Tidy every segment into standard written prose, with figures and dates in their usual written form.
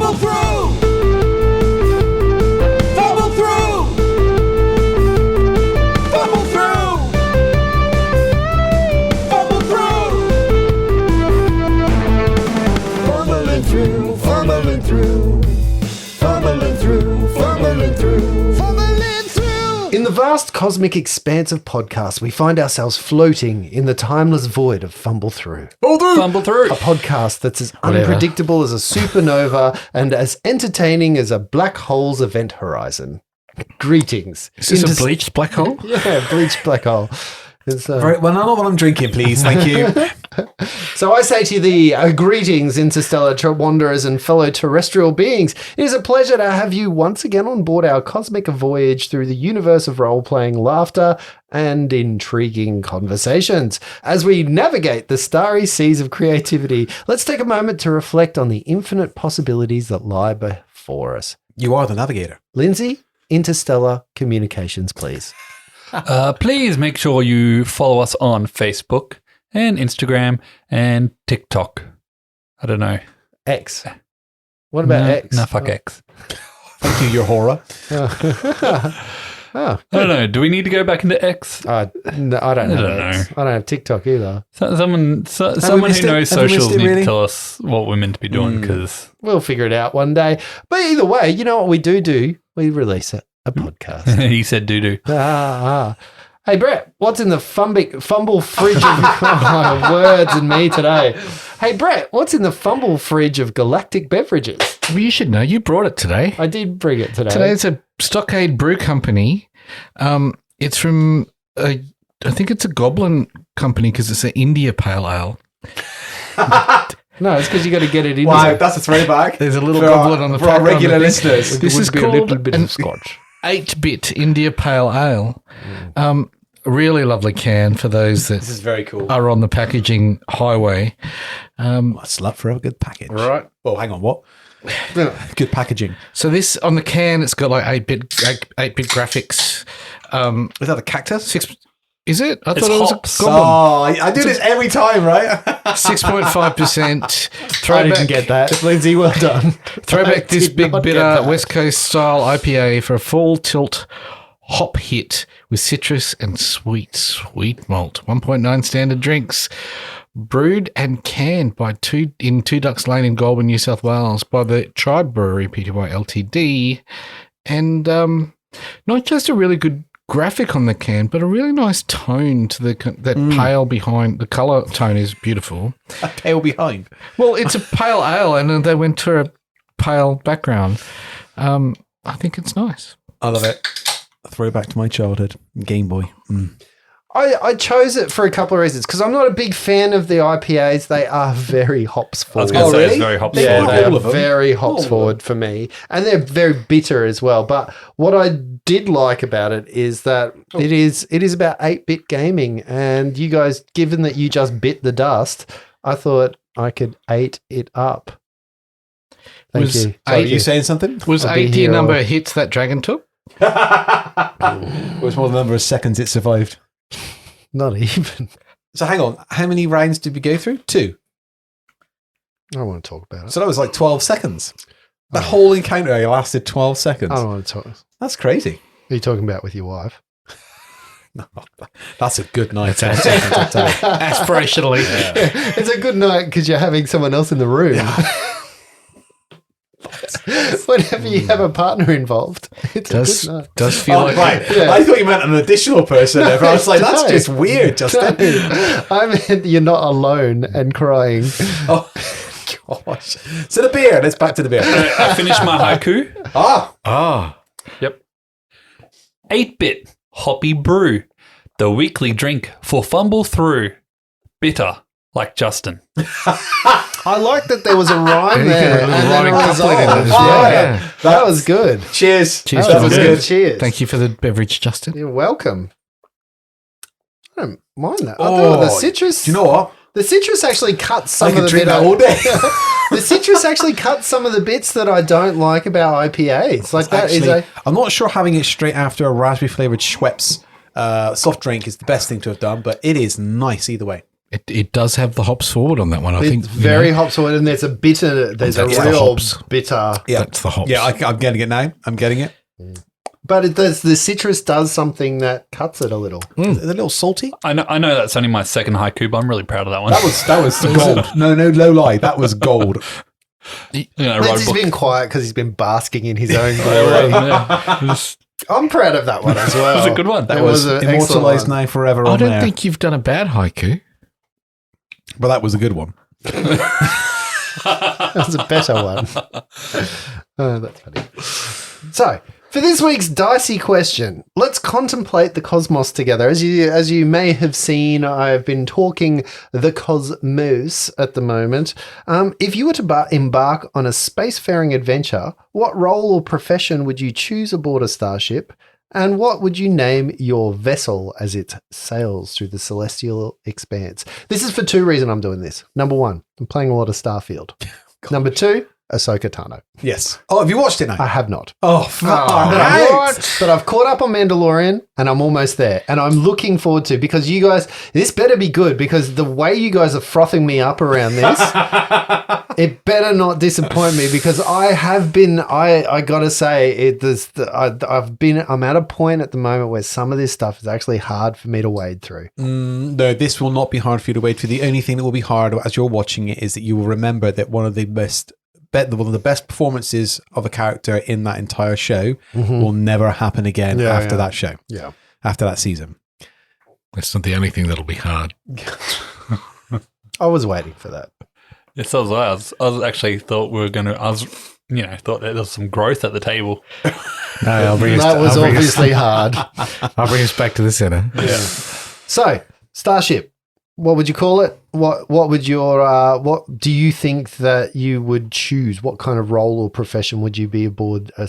Fumble through! Fumble through! Fumble through! Fumble through! Fumbling through, fumbling through. Fumbling through, fumbling through. Fumbling through! In the vast cosmic expanse of podcasts, we find ourselves floating in the timeless void of Fumble Through. Fumble through. A podcast that's as unpredictable as a supernova and as entertaining as a black hole's event horizon. Greetings. Is this a bleached black hole? Yeah, bleached black hole. It's, Right, well, not what I'm drinking, please. Thank you. So I say to thee, greetings, interstellar wanderers and fellow terrestrial beings. It is a pleasure to have you once again on board our cosmic voyage through the universe of role-playing laughter and intriguing conversations. As we navigate the starry seas of creativity, let's take a moment to reflect on the infinite possibilities that lie before us. You are the navigator. Lindsay, interstellar communications, please. Please make sure you follow us on Facebook and Instagram and TikTok. I don't know. X. What about X? No, fuck X. Thank you, your horror. Oh, I don't know. Do we need to go back into X? no, I don't know. X. I don't have TikTok either. Someone missed who it? knows Have we missed socials it, need really? to tell us what we're meant to be doing because We'll figure it out one day. But either way, you know what we do? We release a podcast. he said doo-doo. Hey, Brett, what's in the fumble fridge of words and me today? Hey, Brett, what's in the fumble fridge of galactic beverages? Well, you should know. You brought it today. I did bring it today. Today it's a Stockade Brew Company. It's from, I think it's a Goblin company because it's an India Pale Ale. No, it's because you got to get it in. Wow, that's a throwback. There's a little For goblin on the for our background, regular I think. listeners. This is be called a little bit an of scotch. 8-bit India Pale Ale. Really lovely can for those This that is very cool. are on the packaging highway. That's love for a good package. Right. Oh, hang on, what? Good packaging. So this on the can, it's got like 8-bit graphics. Is that a cactus? Is it? I It's thought it was hops. a goblin. Oh, I do this every time, right? 6.5%. I didn't get that. Lindsay, well done. Throwback this did big not get bitter that. West Coast style IPA for a full tilt hop hit with citrus and sweet malt. 1.9 standard drinks. Brewed and canned by Two Ducks Lane in Goulburn, New South Wales by the Tribe Brewery Pty Ltd. And not just a really good graphic on the can, but a really nice tone to that pale behind. The colour tone is beautiful. A pale behind. Well, it's a pale ale, and they went to a pale background. I think it's nice. I love it. A throwback to my childhood. Game Boy. I chose it for a couple of reasons because I'm not a big fan of the IPAs. They are very hops I was forward. going to say really? it's very hops Yeah, forward. they all are of them? very hops forward for me. And they're very bitter as well. But what I did like about it is that it is about 8-bit gaming. And you guys, given that you just bit the dust, I thought I could 8 it up. Thank Was you. Are you saying something? Was I'll be 80 here a number all- of hits that dragon took? It was more the number of seconds it survived. Not even. So hang on. How many rounds did we go through? 2. I don't want to talk about it. So that was like 12 seconds. The whole encounter lasted 12 seconds. I don't want to talk. That's crazy. Are you talking about with your wife? No, that's a good night. Aspirationally. It's a good night because you're having someone else in the room. Whenever you have a partner involved, it's a good night. Does feel Oh, like right. Yeah. I thought you meant an additional person there, but I was like, that's No. just weird, Justin. I meant you're not alone and crying. Oh, gosh. So the beer. Let's back to the beer. I finished my haiku. Ah, Yep. 8-bit hoppy brew. The weekly drink for Fumble Through. Bitter, like Justin. I like that there was a rhyme you there. can And write then a a couplet in resolve. it as well, yeah. That was good. cheers. Cheers, That was Justin. good. Cheers. Thank you for the beverage, Justin. You're welcome. I don't mind that. I Oh, thought the citrus. Do you know what? The citrus actually cuts some I of could the drink bit that all day. The citrus actually cuts some of the bits that I don't like about IPAs. Like that is Actually, I'm not sure having it straight after a raspberry flavored Schweppes soft drink is the best thing to have done, but it is nice either way. It does have the hops forward on that one. I It's think very hops forward, and there's a bitter. There's a That's the real hops. bitter. Yeah. That's the hops. Yeah, I'm getting it now. I'm getting it. But it does. The citrus does something that cuts it a little. Is it a little salty? I know that's only my second haiku, but I'm really proud of that one. That was gold. No lie. That was gold. You know, write a Lindsay's book. been quiet because he's been basking in his own glory. Yeah. It was I'm proud of that one as well. a good one. That It was an excellent immortalized one. now forever I on don't there. think you've done a bad haiku. But that was a good one. That was a better one. Oh, that's funny. So, for this week's dicey question, let's contemplate the cosmos together. As you may have seen, I've been talking the cosmos at the moment. If you were to embark on a spacefaring adventure, what role or profession would you choose aboard a starship? And what would you name your vessel as it sails through the celestial expanse? This is for two reasons I'm doing this. Number one, I'm playing a lot of Starfield. Number two, Ahsoka Tano. Yes. Oh, have you watched it now? I have not. Oh, fuck. But I've caught up on Mandalorian and I'm almost there. And I'm looking forward to, because you guys, this better be good, because the way you guys are frothing me up around this, it better not disappoint me, because I gotta say, I'm at a point at the moment where some of this stuff is actually hard for me to wade through. No, this will not be hard for you to wait for. The only thing that will be hard as you're watching it is that you will remember that one of the best performances of a character in that entire show will never happen again after that show. Yeah. After that season. That's not the only thing that'll be hard. I was waiting for that. Yes, so was I. I actually thought we were going to. Thought that there was some growth at the table. No, I'll bring That was obviously hard. I'll bring us back to the center. So, Starship, what would you call it? What would your what do you think that you would choose? What kind of role or profession would you be aboard a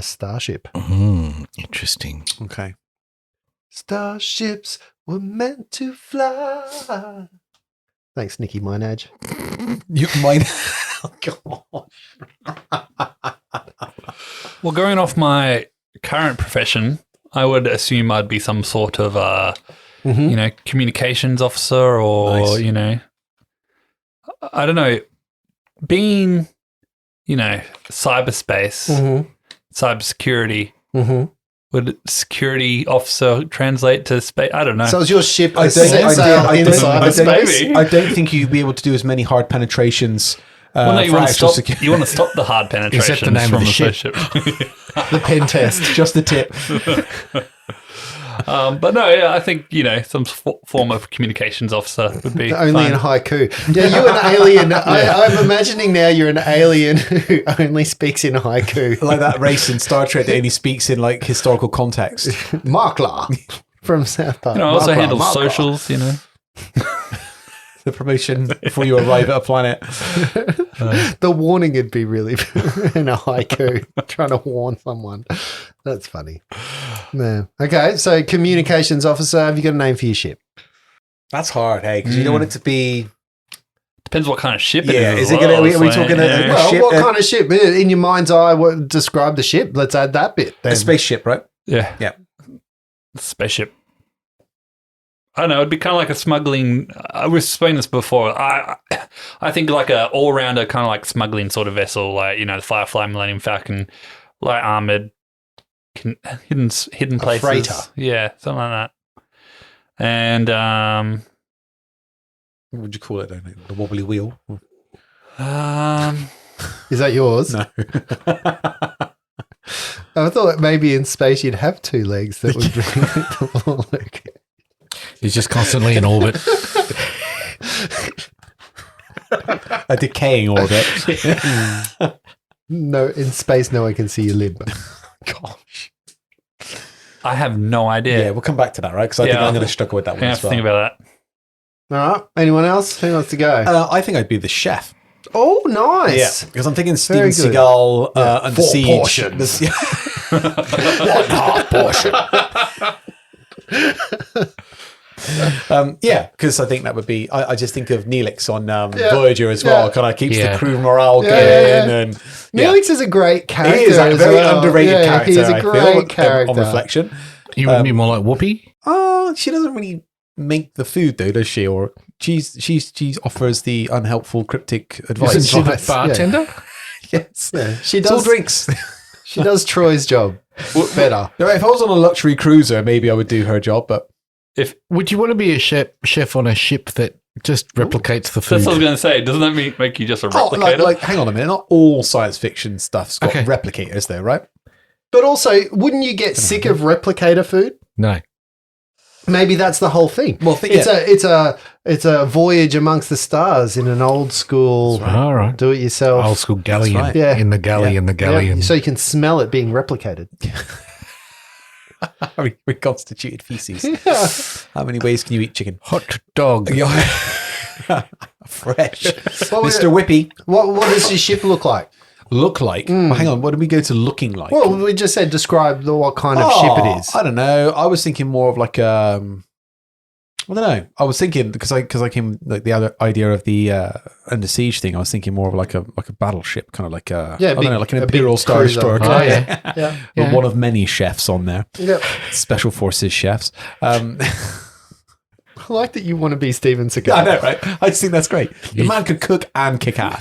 starship? Interesting. Okay. Starships were meant to fly. Thanks, Nicki Minaj. You might. Oh, God. Well, going off my current profession, I would assume I'd be some sort of, communications officer, or Nice. I don't know, being, cyberspace, cybersecurity. Would security officer translate to space? I don't know. So is your ship I a don't- set I sail don't- I in don't- cyberspace? Maybe. I don't think you'd be able to do as many hard penetrations. Well, no, you for want to actual stop. security. You want to stop the hard penetrations the name of from the the ship. spaceship. The pen test. Just the tip. But no, yeah, I think some form of communications officer would be Only fine. in haiku. Yeah, you're an alien. I'm imagining now you're an alien who only speaks in haiku. Like that race in Star Trek that only speaks in like historical context. Markla from South Park. also Markla, handles Markla. socials. The promotion before you arrive at a planet. The warning would be really in a haiku, trying to warn someone. That's funny. No. Okay, so communications officer, have you got a name for your ship? That's hard, hey, because you don't want it to be. Depends what kind of ship it Yeah, is. is as it gonna- well, are we so, talking yeah. a Well, ship, what kind of ship? In your mind's eye, describe the ship. Let's add that bit. Then. A spaceship, right? Yeah. Yeah. Spaceship. I don't know. It'd be kind of like a smuggling. We've explained this before. I think like a all-rounder kind of like smuggling sort of vessel, like the Firefly, Millennium Falcon, like armored, hidden places. freighter. Yeah, something like that. And What would you call it? Then? The wobbly wheel. Is that yours? No. I thought maybe in space you'd have two legs that would bring it. He's just constantly in orbit. A decaying orbit. No, in space, no one can see your limb. Gosh. I have no idea. Yeah, we'll come back to that, right? Because I think I'm going to struggle with that I one have as to well. think about that. All right. Anyone else? Who wants to go? I think I'd be the chef. Oh, nice. Yeah, because I'm thinking Very Steven good. Seagal and Four Siege. portions. One half portion. Yeah, because I think that would be. I just think of Neelix on Voyager as well. Yeah. Kind of keeps Yeah. the crew morale Yeah, going, yeah, yeah. and yeah. Neelix is a great character. He is a as very well. underrated Yeah, character. He's a I great feel, character. on reflection. You would be more like Whoopi. Oh, she doesn't really. make the food though, does she? Or she offers the unhelpful, cryptic advice. Isn't she the bartender? Yes. Yeah, she It's all does drinks. She does Troy's job better. If I was on a luxury cruiser, maybe I would do her job, but Would you want to be a chef on a ship that just replicates the food? That's what I was going to say. Doesn't that make you just a replicator? hang on a minute. Not all science fiction stuff's got Okay. replicators there, right? But also, wouldn't you get sick of replicator food? No. Maybe that's the whole thing. Well, It's a voyage amongst the stars in an old school All right. do it yourself. Old school galleon. right. Yeah. In the galley, Yeah. in the galleon. So you can smell it being replicated. Reconstituted feces. How many ways can you eat chicken? Hot dog. Fresh. What was Mr. it- Whippy. What does your ship look like? Look like. Well, hang on. What did we go to looking like? Well, we just said describe what kind of ship it is. I don't know. I was thinking more of like I don't know. I was thinking because I came like the other idea of the Under Siege thing. I was thinking more of like a battleship, kind of like I don't know, like an a big Imperial Star cruiser. Destroyer. Oh, yeah. Yeah. But Yeah. one of many chefs on there. Yep. Special Forces chefs. I like that you want to be Steven Seagal. I know, right? I just think that's great. The man could cook and kick ass.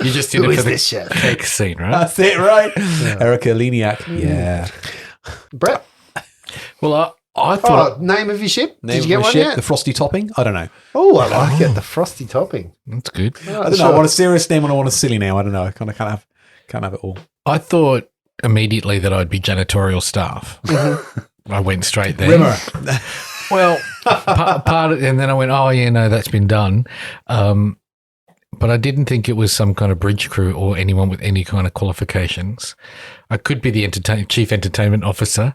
You just did Who it is for the this chef? cake scene, right? That's it, right? Erica Leniak. Yeah. Brett, Well, I thought name of your ship? Name Did you get of my one ship, yet? the frosty topping? I don't know. Oh, I like it. The frosty topping. that's good. I don't know. I want a serious name and I want a silly name. I don't know. I kind of can't have it all. I thought immediately that I'd be janitorial staff. I went straight there. Rimmer. Well, part of, and then I went, oh yeah, no, that's been done. But I didn't think it was some kind of bridge crew or anyone with any kind of qualifications. I could be the chief entertainment officer.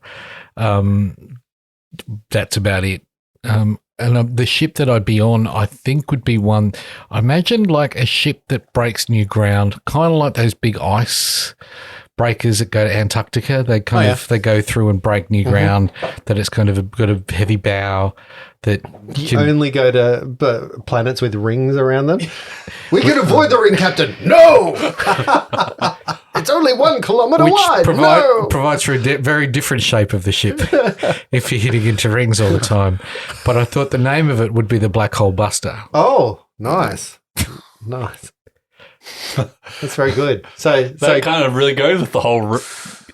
That's about it. And the ship that I'd be on, I think, would be one. I imagine like a ship that breaks new ground, kind of like those big ice breakers that go to Antarctica. They they go through and break new ground. That it's kind of got a heavy bow. That You only go to planets with rings around them. We can avoid the ring, Captain. No! It's only 1 kilometer which wide. No! provides for a very different shape of the ship if you're hitting into rings all the time. But I thought the name of it would be the Black Hole Buster. Oh, nice. Nice. That's very good. So That kind of really goes with the whole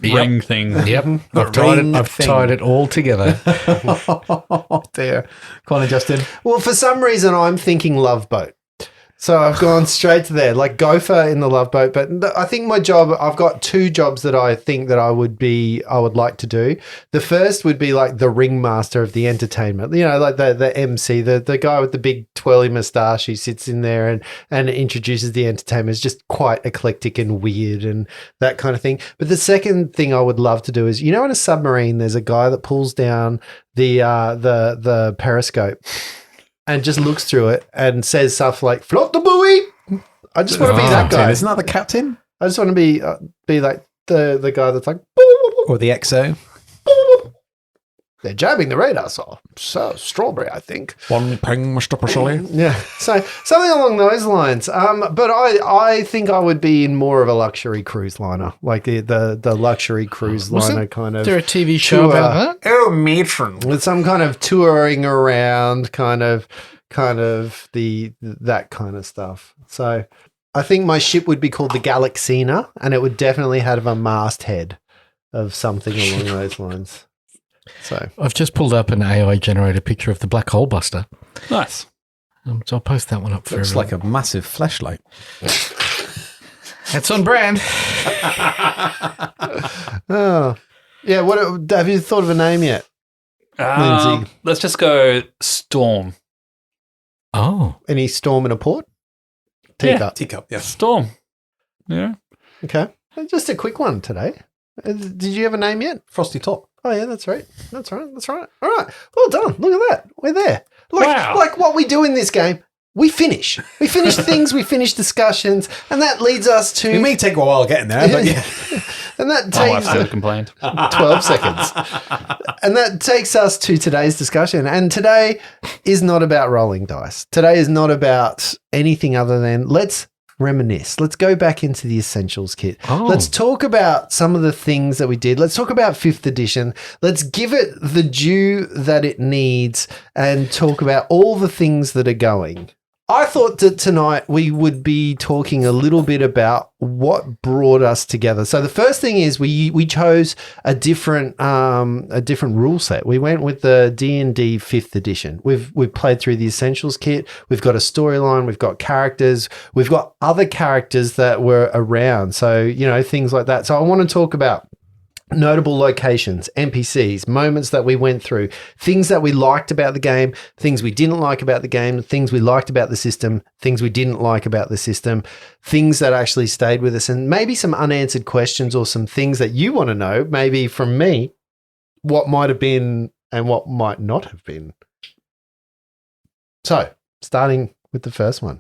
ring thing. Yep, I've ring thing. tied it all together. Oh dear. Go on, Justin. well, for some reason, I'm thinking Love Boat. So I've gone straight to there, like gopher in the Love Boat. But I think my job, I've got 2 jobs that I think that I would like to do. The first would be like the ringmaster of the entertainment, you know, like the MC, the guy with the big twirly moustache who sits in there and introduces the entertainment. It's just quite eclectic and weird and that kind of thing. But the second thing I would love to do is, you know, in a submarine, there's a guy that pulls down the periscope and just looks through it and says stuff like "float the buoy." I just want to be that guy. Isn't that the captain? I just want to be like the guy that's like, Or the XO? they're jamming the radar saw. So strawberry, I think. One ping, Mr. Priscilla. Yeah, so something along those lines. But I think I would be in more of a luxury cruise liner, like the luxury cruise liner kind of. Is there a TV show about that? Oh, matron. With some kind of touring around, kind of that kind of stuff. So I think my ship would be called the Galaxina, and it would definitely have a masthead of something along those lines. So I've just pulled up an AI generated picture of the Black Hole Buster. Nice. So I'll post that one up for Looks everyone. like a massive fleshlight. It's on brand. oh yeah, what have you thought of a name yet? Lindsay. Let's just go Storm. Oh, Any storm in a port? Yeah. Teacup. Teacup, yeah. Storm. Yeah. Okay, just a quick one today. Did you have a name yet? Frosty top. Oh yeah, that's right. That's right. All right. Well done. Look at that. We're there. Wow. Like what we do in this game, we finish. We finish things, we finish discussions, and that leads us to It may take a while getting there, but yeah. and that My wife takes never complained. 12 seconds. And that takes us to today's discussion. And today is not about rolling dice. Today is not about anything other than let's reminisce. Let's go back into the Essentials kit. Oh. Let's talk about some of the things that we did. Let's talk about 5th edition. Let's give it the due that it needs and talk about all the things that are going. I thought that tonight we would be talking a little bit about what brought us together. So the first thing is we chose a different rule set. We went with the D&D 5th edition. We've played through the Essentials kit. We've got a storyline. We've got characters. We've got other characters that were around. So, you know, things like that. So I want to talk about notable locations, NPCs, moments that we went through, things that we liked about the game, things we didn't like about the game, things we liked about the system, things we didn't like about the system, things that actually stayed with us, and maybe some unanswered questions or some things that you want to know, maybe from me, what might have been and what might not have been. So, starting with the first one,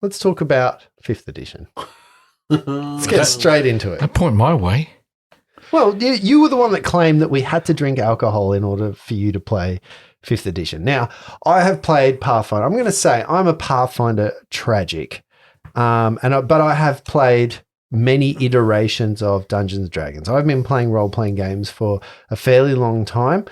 let's talk about 5th edition. Let's get straight into it. Don't point my way. Well, you were the one that claimed that we had to drink alcohol in order for you to play 5th edition. Now, I have played Pathfinder. I'm going to say I'm a Pathfinder tragic, but I have played many iterations of Dungeons and Dragons. I've been playing role-playing games for a fairly long time,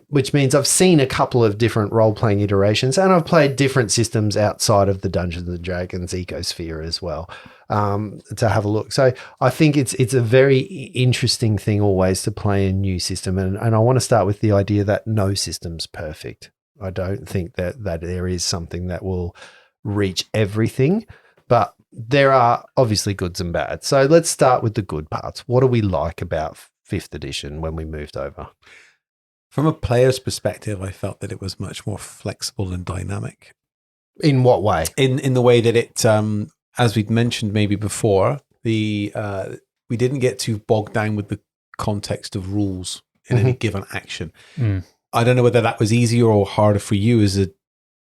which means I've seen a couple of different role-playing iterations, and I've played different systems outside of the Dungeons and Dragons ecosphere as well. To have a look. So I think it's a very interesting thing always to play a new system. And I want to start with the idea that no system's perfect. I don't think that there is something that will reach everything, but there are obviously goods and bads. So let's start with the good parts. What do we like about 5th edition when we moved over? From a player's perspective, I felt that it was much more flexible and dynamic. In what way? In the way that it, as we'd mentioned maybe before, we didn't get too bogged down with the context of rules in any given action. I don't know whether that was easier or harder for you as a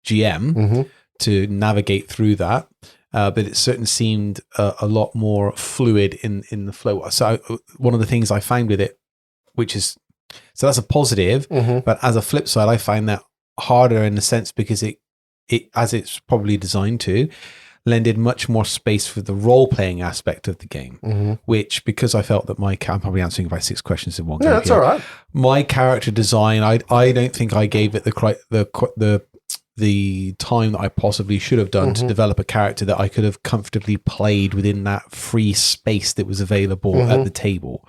GM to navigate through that, but it certainly seemed a lot more fluid in the flow. So one of the things I find with it, so that's a positive, but as a flip side, I find that harder in a sense because it as it's probably designed to, lended much more space for the role-playing aspect of the game, which, because I felt that I'm probably answering about 6 questions in one go. No, that's all right. My character design, I don't think I gave it the time that I possibly should have done to develop a character that I could have comfortably played within that free space that was available at the table.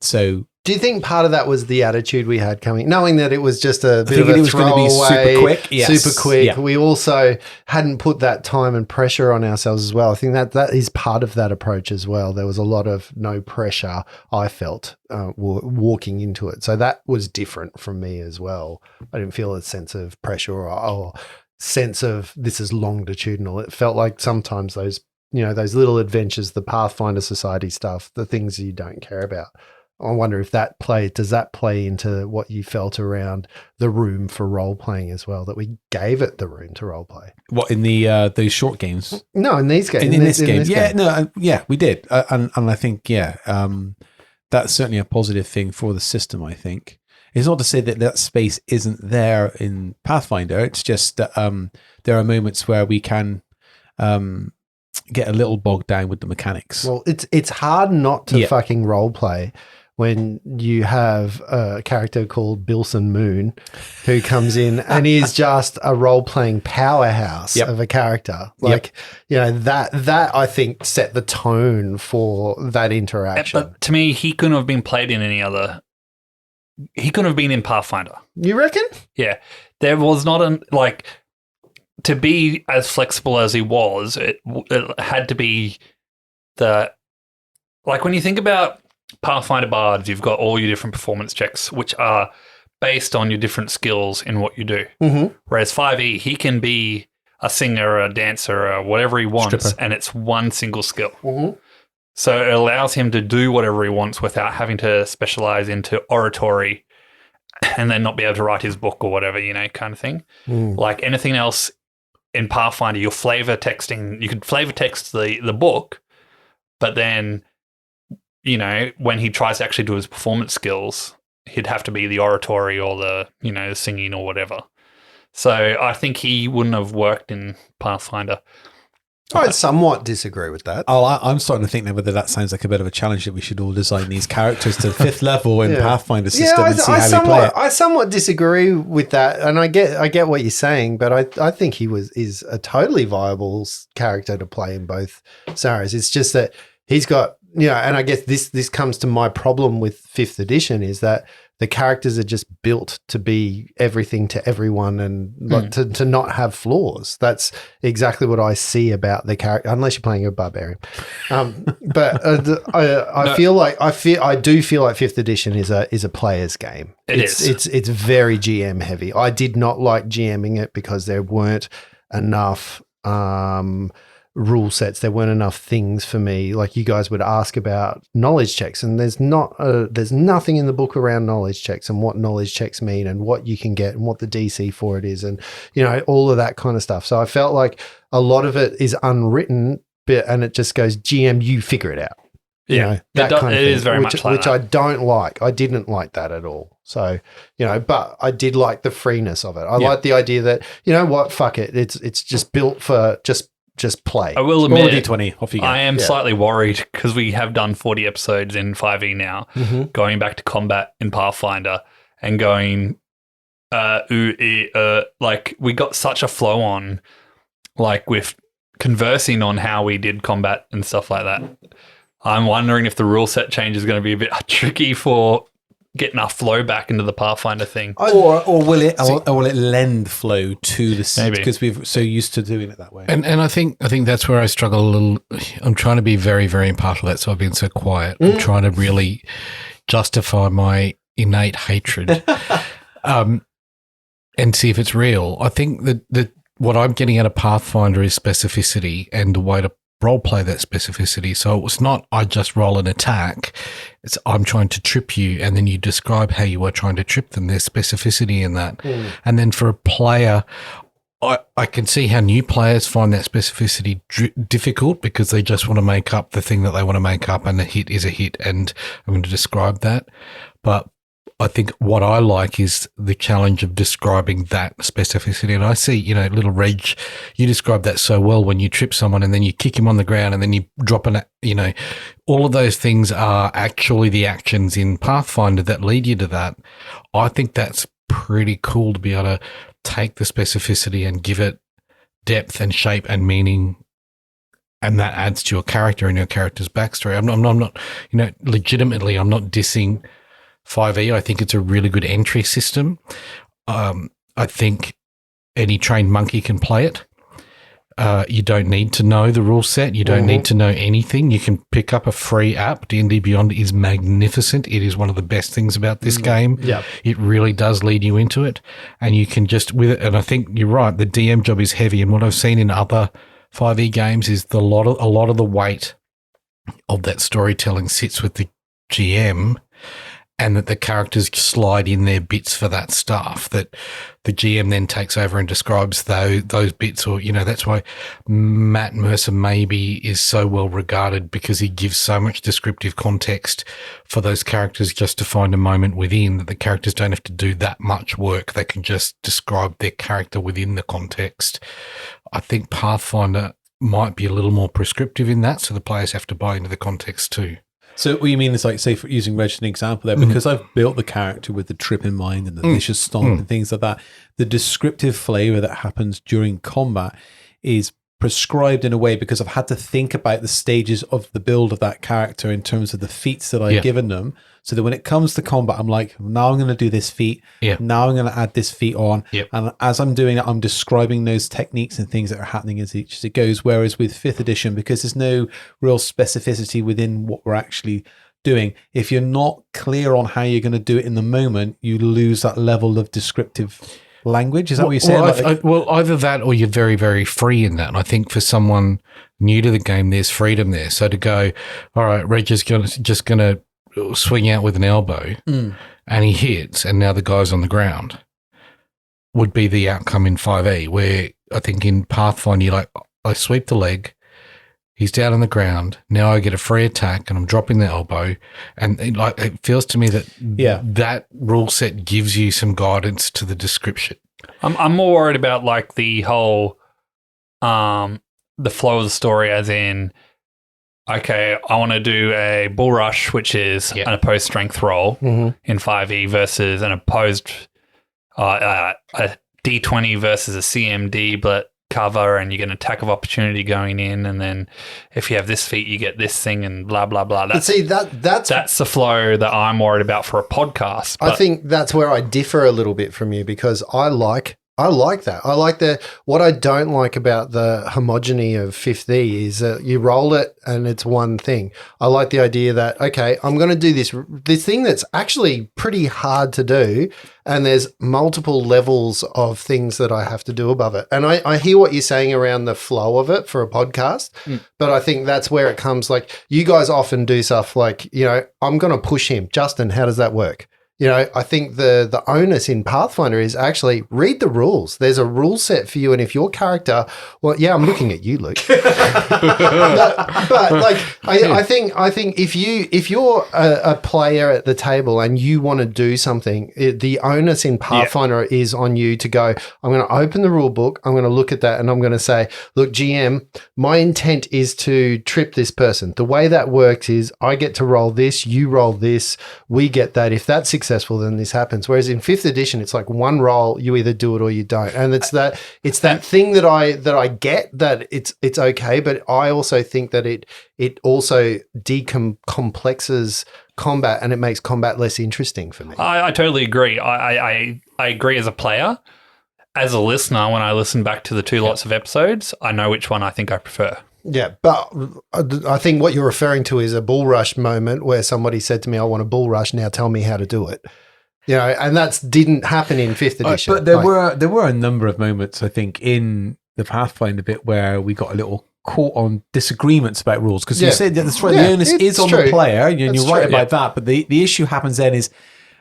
So do you think part of that was the attitude we had coming, knowing that it was just a bit of it a was going to be super quick? Yes. Super quick. Yeah. We also hadn't put that time and pressure on ourselves as well. I think that is part of that approach as well. There was a lot of no pressure, I felt, walking into it. So that was different from me as well. I didn't feel a sense of pressure or sense of this is longitudinal. It felt like sometimes those little adventures, the Pathfinder Society stuff, the things you don't care about. I wonder if does that play into what you felt around the room for role playing as well, that we gave it the room to role play. What, in the those short games? No, in these games. In this game. We did. And I think, that's certainly a positive thing for the system, I think. It's not to say that space isn't there in Pathfinder. It's just that there are moments where we can get a little bogged down with the mechanics. Well, it's hard not to fucking role play when you have a character called Bilson Moon who comes in and is just a role-playing powerhouse of a character. That I think set the tone for that interaction. But to me, he couldn't have been played in any other. He couldn't have been in Pathfinder. You reckon? Yeah. There was not to be as flexible as he was, it had to be when you think about Pathfinder bards, you've got all your different performance checks, which are based on your different skills in what you do. Whereas 5e, he can be a singer, a dancer, or whatever he wants, and it's one single skill. So it allows him to do whatever he wants without having to specialize into oratory and then not be able to write his book or whatever, kind of thing. Like anything else in Pathfinder, you could flavor text the book, but then, when he tries to actually do his performance skills, he'd have to be the oratory or the, the singing or whatever. So I think he wouldn't have worked in Pathfinder. I somewhat disagree with that. Oh, I'm starting to think now whether that sounds like a bit of a challenge that we should all design these characters to 5th level in Pathfinder system and see how we play it. I somewhat disagree with that, and I get what you're saying, but I think is a totally viable character to play in both scenarios. It's just that he's got, and I guess this comes to my problem with 5th edition is that the characters are just built to be everything to everyone and to not have flaws. That's exactly what I see about the character, unless you're playing a barbarian. But I do feel like 5th edition is a player's game. It's very GM heavy. I did not like GMing it because there weren't enough rule sets. There weren't enough things for me. Like you guys would ask about knowledge checks, and there's nothing in the book around knowledge checks and what knowledge checks mean and what you can get and what the DC for it is, and all of that kind of stuff. So I felt like a lot of it is unwritten, and it just goes, GM, you figure it out. That kind of thing, is very much like which I don't like. I didn't like that at all. So, but I did like the freeness of it. I like the idea that, what, fuck it. It's just built for just play. I will admit, D20, off you go. I am slightly worried because we have done 40 episodes in 5e now, going back to combat in Pathfinder and going, like we got such a flow on, like with conversing on how we did combat and stuff like that. I'm wondering if the rule set change is going to be a bit tricky for getting our flow back into the Pathfinder thing. Or will it lend flow to the Maybe. because we're so used to doing it that way. And I think that's where I struggle a little. I'm trying to be very, very impartial. That's why I've been so quiet. I'm trying to really justify my innate hatred and see if it's real. I think that what I'm getting out of Pathfinder is specificity and the way to role play that specificity. So it's not I just roll an attack. It's I'm trying to trip you, and then you describe how you are trying to trip them. There's specificity in that. And then for a player, I can see how new players find that specificity difficult because they just want to make up the thing that they want to make up, and a hit is a hit, and I'm going to describe that. But I think what I like is the challenge of describing that specificity. And I see, little Reg, you describe that so well when you trip someone and then you kick him on the ground and then you drop all of those things are actually the actions in Pathfinder that lead you to that. I think that's pretty cool to be able to take the specificity and give it depth and shape and meaning, and that adds to your character and your character's backstory. I'm not legitimately, I'm not dissing 5e. I think it's a really good entry system. I think any trained monkey can play it. You don't need to know the rule set. You don't need to know anything. You can pick up a free app. D&D Beyond is magnificent. It is one of the best things about this game. Yep. It really does lead you into it, and you can just with it. And I think you're right. The DM job is heavy, and what I've seen in other 5e games is a lot of the weight of that storytelling sits with the GM. And that the characters slide in their bits for that stuff, that the GM then takes over and describes those bits, or, that's why Matt Mercer maybe is so well regarded, because he gives so much descriptive context for those characters just to find a moment within, that the characters don't have to do that much work. They can just describe their character within the context. I think Pathfinder might be a little more prescriptive in that, so the players have to buy into the context too. So what you mean is, like, say, for using Reg as an example there, because I've built the character with the trip in mind and the vicious stomp and things like that, the descriptive flavor that happens during combat is prescribed in a way because I've had to think about the stages of the build of that character in terms of the feats that I've given them, so that when it comes to combat, I'm like, now I'm going to do this feat. Now I'm going to add this feat on. And as I'm doing it, I'm describing those techniques and things that are happening as it goes. Whereas with 5th edition, because there's no real specificity within what we're actually doing, if you're not clear on how you're going to do it in the moment, you lose that level of descriptive language. Is that what you're saying? Well, either that or you're very, very free in that. And I think for someone new to the game, there's freedom there. So to go, all right, Reg is just going to swing out with an elbow and he hits, and now the guy's on the ground, would be the outcome in 5e, where I think in Pathfinder, you're like, I sweep the leg, he's down on the ground, now I get a free attack and I'm dropping the elbow, and it feels to me that that rule set gives you some guidance to the description. I'm more worried about like the whole the flow of the story, as in, okay, I want to do a bull rush, which is an opposed strength roll in 5e versus an opposed a D20 versus a CMD, but cover, and you get an attack of opportunity going in, and then if you have this feat, you get this thing, and blah blah blah. But see, that's the flow that I'm worried about for a podcast. I think that's where I differ a little bit from you, because I like that. I like that. What I don't like about the homogeny of 5th E is that you roll it and it's one thing. I like the idea that, okay, I'm going to do this thing that's actually pretty hard to do, and there's multiple levels of things that I have to do above it. And I hear what you're saying around the flow of it for a podcast, but I think that's where it comes. Like, you guys often do stuff like, I'm going to push him. Justin, how does that work? I think the onus in Pathfinder is actually read the rules. There's a rule set for you, and if your character, well, yeah, I'm looking at you, Luke. but like, I think if you're a player at the table and you want to do something, the onus in Pathfinder is on you to go, I'm going to open the rule book, I'm going to look at that, and I'm going to say, look, GM, my intent is to trip this person. The way that works is I get to roll this, you roll this, we get that. If that's successful, then this happens. Whereas in 5th edition, it's like one roll, you either do it or you don't. And it's that thing that I get, that it's okay, but I also think that it also decomplexes combat, and it makes combat less interesting for me. I totally agree. I agree as a player. As a listener, when I listen back to the two lots of episodes, I know which one I think I prefer. Yeah, but I think what you're referring to is a bull rush moment where somebody said to me, I want a bull rush, now tell me how to do it. And that didn't happen in 5th edition. But there were a number of moments, I think, in the Pathfinder bit where we got a little caught on disagreements about rules. Because you said that the onus is on the player, and you're right about that. But the issue happens then is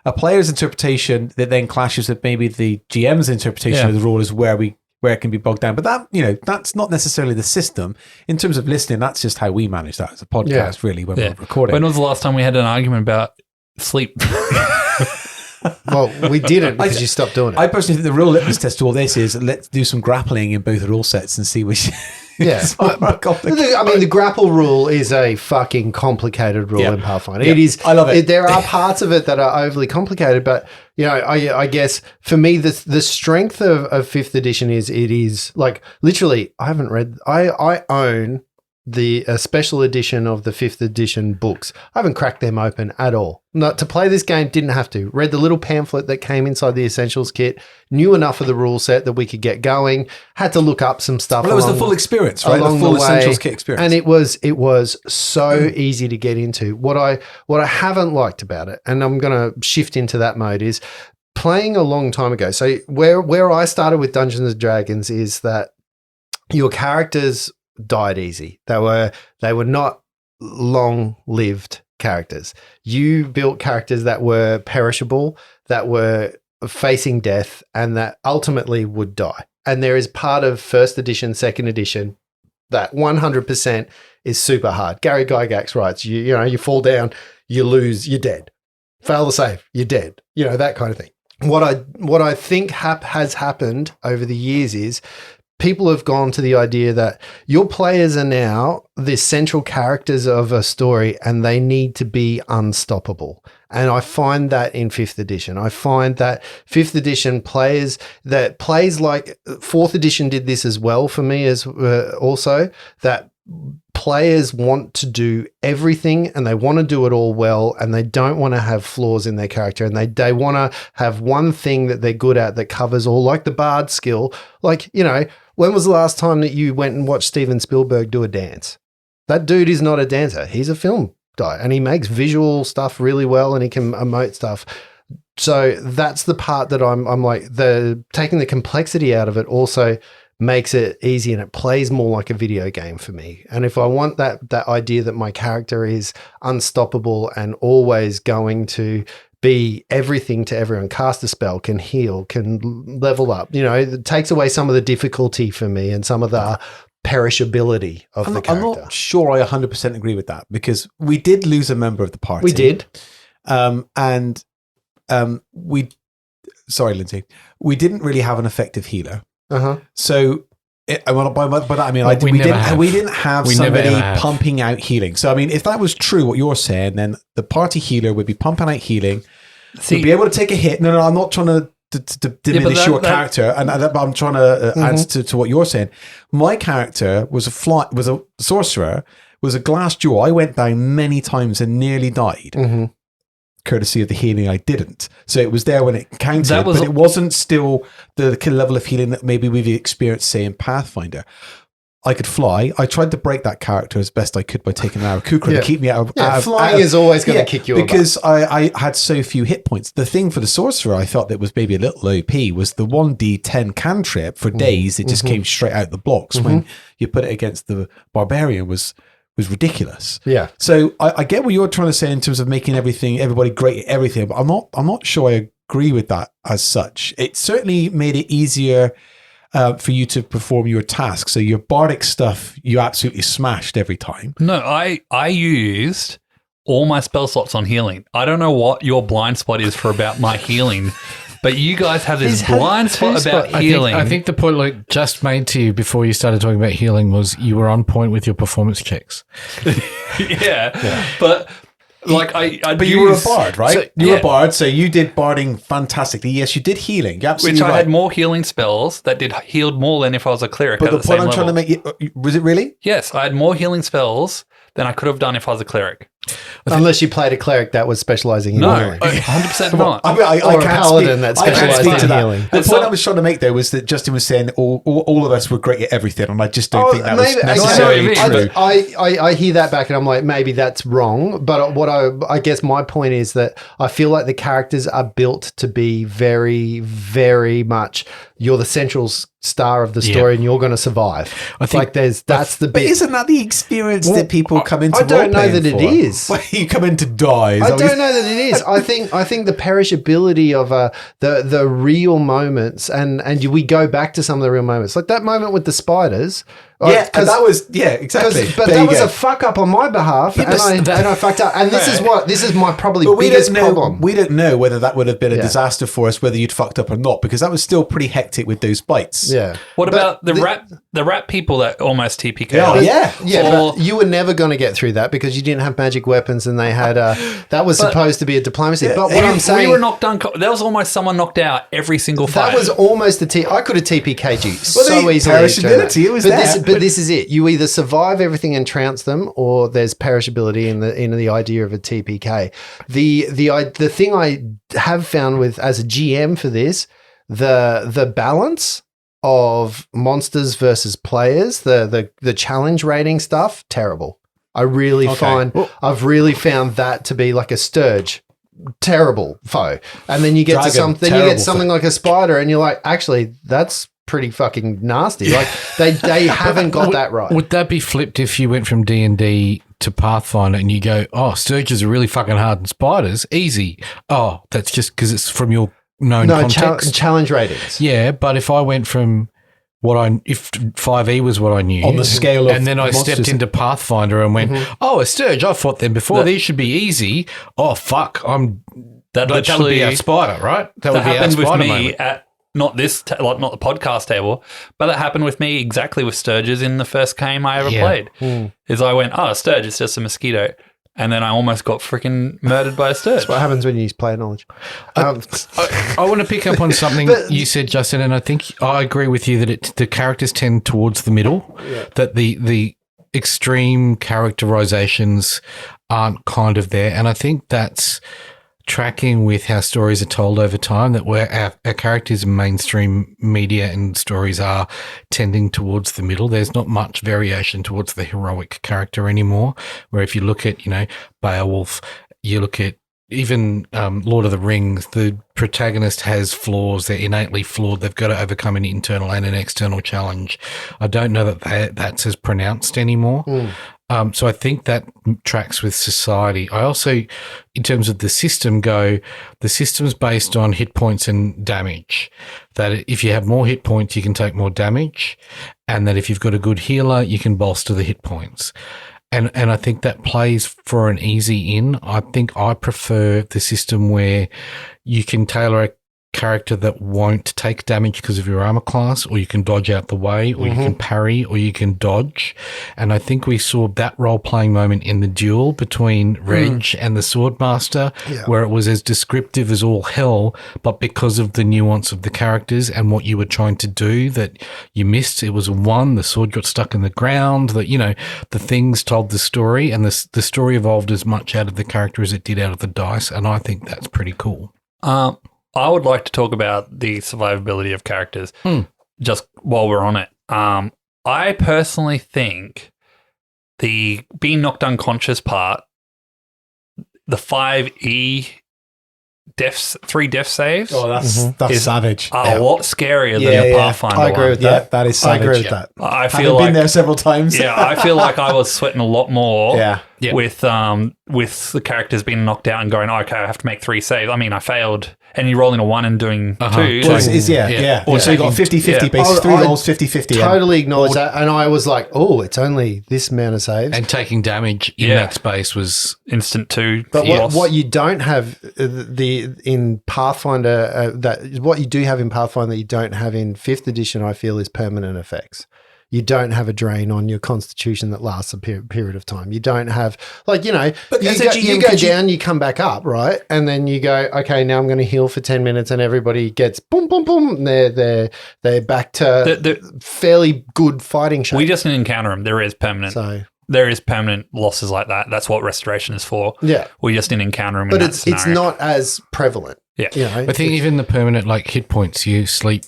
a player's interpretation that then clashes with maybe the GM's interpretation of the rule is where it can be bogged down. But that, that's not necessarily the system. In terms of listening, that's just how we manage that as a podcast, really, when we're recording. When was the last time we had an argument about sleep? Well, we didn't, because you stopped doing it. I personally think the real litmus test to all this is let's do some grappling in both rule sets and see which... Yeah. The grapple rule is a fucking complicated rule in Pathfinder. It is. I love it. There are parts of it that are overly complicated, but I guess for me the strength of 5th edition is it is like, literally, I haven't read. I own the special edition of the 5th edition books. I haven't cracked them open at all. Not to play this game, didn't have to. Read the little pamphlet that came inside the Essentials kit, knew enough of the rule set that we could get going, had to look up some stuff. Well, it was the full experience, right? The full Essentials kit experience. And it was so easy to get into. What I haven't liked about it, and I'm going to shift into that mode, is playing a long time ago. So where I started with Dungeons and Dragons is that your characters died easy. They were not long-lived characters. You built characters that were perishable, that were facing death, and that ultimately would die. And there is part of 1st edition, 2nd edition that 100% is super hard. Gary Gygax writes, you fall down, you lose, you're dead. Fail the save, you're dead. That kind of thing. What I think has happened over the years is people have gone to the idea that your players are now the central characters of a story, and they need to be unstoppable. And I find that in 5th edition. I find that 5th edition plays like 4th edition did this as well for me, as also that players want to do everything, and they want to do it all well, and they don't want to have flaws in their character, and they want to have one thing that they're good at that covers all, like the bard skill. Like, when was the last time that you went and watched Steven Spielberg do a dance? That dude is not a dancer. He's a film guy, and he makes visual stuff really well, and he can emote stuff. So that's the part that I'm like, taking the complexity out of it also makes it easy, and it plays more like a video game for me. And if I want that idea that my character is unstoppable and always going to be everything to everyone, cast a spell, can heal, can level up, it takes away some of the difficulty for me and some of the perishability of the character. I'm not sure I 100% agree with that, because we did lose a member of the party. We did. Sorry, Lindsay. We didn't really have an effective healer. Uh-huh. So By that I mean, Well, we didn't have We never somebody ever have. pumping out healing. So I mean, if that was true, what you're saying, then the party healer would be pumping out healing, would be able to take a hit. No, I'm not trying to diminish your character, and I'm trying to answer to what you're saying. My character was a sorcerer, was a glass jaw. I went down many times and nearly died. Courtesy of the healing I didn't. So it was there when it counted, but it wasn't still the level of healing that maybe we've experienced, say, in Pathfinder. I could fly. I tried to break that character as best I could by taking an Aarakocra to keep me out of... flying is always going to kick you because I had so few hit points. The thing for the sorcerer I thought that was maybe a little OP was the 1d10 cantrip for days. It just came straight out the blocks. When you put it against the barbarian was ridiculous. Yeah. So I get what you're trying to say in terms of making everybody great at everything, but I'm not sure I agree with that as such. It certainly made it easier for you to perform your task. So your bardic stuff, you absolutely smashed every time. No, I used all my spell slots on healing. I don't know what your blind spot is for about my healing, but you guys have this blind spot about healing. I think the point Luke just made to you before you started talking about healing was you were on point with your performance checks. yeah. But like But you were a bard, right? So, you were a bard, so you did barding fantastically. Yes, you did healing. You're absolutely which I right. had more healing spells that healed more than if I was a cleric. But at the point I'm same trying to level. make, was it really? Yes, I had more healing spells than I could have done if I was a cleric. Unless you played a cleric that was specializing in No, healing. 100% not. I mean, I Or a can't paladin that I can't specialized speak to in that. healing. The point I was trying to make there was that Justin was saying all of us were great at everything, and I just don't think that was necessarily true. I hear that back and I'm like, maybe that's wrong. But what I guess my point is that I feel like the characters are built to be very, very much, you're the central star of the story and you're going to survive. I think that's the bit. But isn't that the experience that people come into? I don't know that it is. Well, you come in to die. I don't know that it is. I think the perishability of the real moments, and we go back to some of the real moments, like that moment with the spiders. Yeah, and that was exactly. But that was a fuck up on my behalf, and I fucked up. And this is my probably biggest problem. We don't know whether that would have been a disaster for us, whether you'd fucked up or not, because that was still pretty hectic with those bites. Yeah. What about the rat people that almost TPK? But you were never going to get through that because you didn't have magic weapons, and they had that was supposed to be a diplomacy. But what I'm saying, we were knocked down. There was almost someone knocked out every single fight. That was almost I could have TPK'd you so easily. Perishability, it was But this is it. You either survive everything and trounce them, or there's perishability in the idea of a TPK. The thing I have found with as a GM for this, the balance of monsters versus players, the challenge rating stuff, terrible. I've really found that to be like a Sturge. Terrible foe. And then you get something like a spider and you're like, actually, that's pretty fucking nasty. Like they haven't got that right. Would that be flipped if you went from D&D to Pathfinder and you go, oh, Sturges are really fucking hard and spiders, easy. Oh, that's just because it's from your known context. Challenge ratings. Yeah, but if I went from if 5e was what I knew on the scale of, and then I stepped into Pathfinder and went, oh, a Sturge, I fought them before. These should be easy. Oh fuck, that would be our spider, right? That would be our spider with me moment. at not the podcast table, but it happened with me exactly with Sturges in the first game I ever played. Is I went, oh, Sturge, it's just a mosquito. And then I almost got freaking murdered by a Sturge. That's what happens when you use player knowledge. I want to pick up on something you said, Justin, and I think I agree with you that the characters tend towards the middle, that the extreme characterizations aren't kind of there. And I think that's tracking with how stories are told over time, that where our characters in mainstream media and stories are tending towards the middle. There's not much variation towards the heroic character anymore, where if you look at, Beowulf, you look at even Lord of the Rings, the protagonist has flaws. They're innately flawed. They've got to overcome an internal and an external challenge. I don't know that that's as pronounced anymore. So I think that tracks with society. I also, in terms of the system, the system's based on hit points and damage. That if you have more hit points, you can take more damage, and that if you've got a good healer, you can bolster the hit points. And I think that plays for an easy in. I think I prefer the system where you can tailor character that won't take damage because of your armor class, or you can dodge out the way, or you can parry, or you can dodge. And I think we saw that role-playing moment in the duel between Reg and the Swordmaster, where it was as descriptive as all hell, but because of the nuance of the characters and what you were trying to do that you missed, it was one, the sword got stuck in the ground, that, you know, the things told the story, and the story evolved as much out of the character as it did out of the dice, and I think that's pretty cool. I would like to talk about the survivability of characters just while we're on it. I personally think the being knocked unconscious part, the 5E deaths, 3 death saves, Oh, that's savage. are a lot scarier than a Pathfinder I agree one. with that. That is I savage. agree with that. I Having feel been like there several times. yeah, I feel like I was sweating a lot more Yeah. with the characters being knocked out and going, okay, I have to make 3 saves. I mean, I failed, and you're rolling a 1 and doing 2. Well, yeah. Or So you got 50-50 yeah. basis, 3 I rolls, 50-50. Totally acknowledge that. And I was like, oh, it's only this amount of saves. And taking damage in that space was instant 2. But loss. what you don't have in Pathfinder, what you do have in Pathfinder that you don't have in 5th edition, I feel, is permanent effects. You don't have a drain on your constitution that lasts a period of time. You don't have, like, you know, But you as a go, GM, you go could you- down, you come back up, right? And then you go, okay, now I'm going to heal for 10 minutes, and everybody gets boom, boom, boom. And they're back to fairly good fighting shape. we just didn't encounter them. There is permanent losses like that. That's what restoration is for. Yeah. We just didn't encounter them. But in it's that scenario. not as prevalent. Yeah. You know, I think even the permanent, like, hit points, you sleep,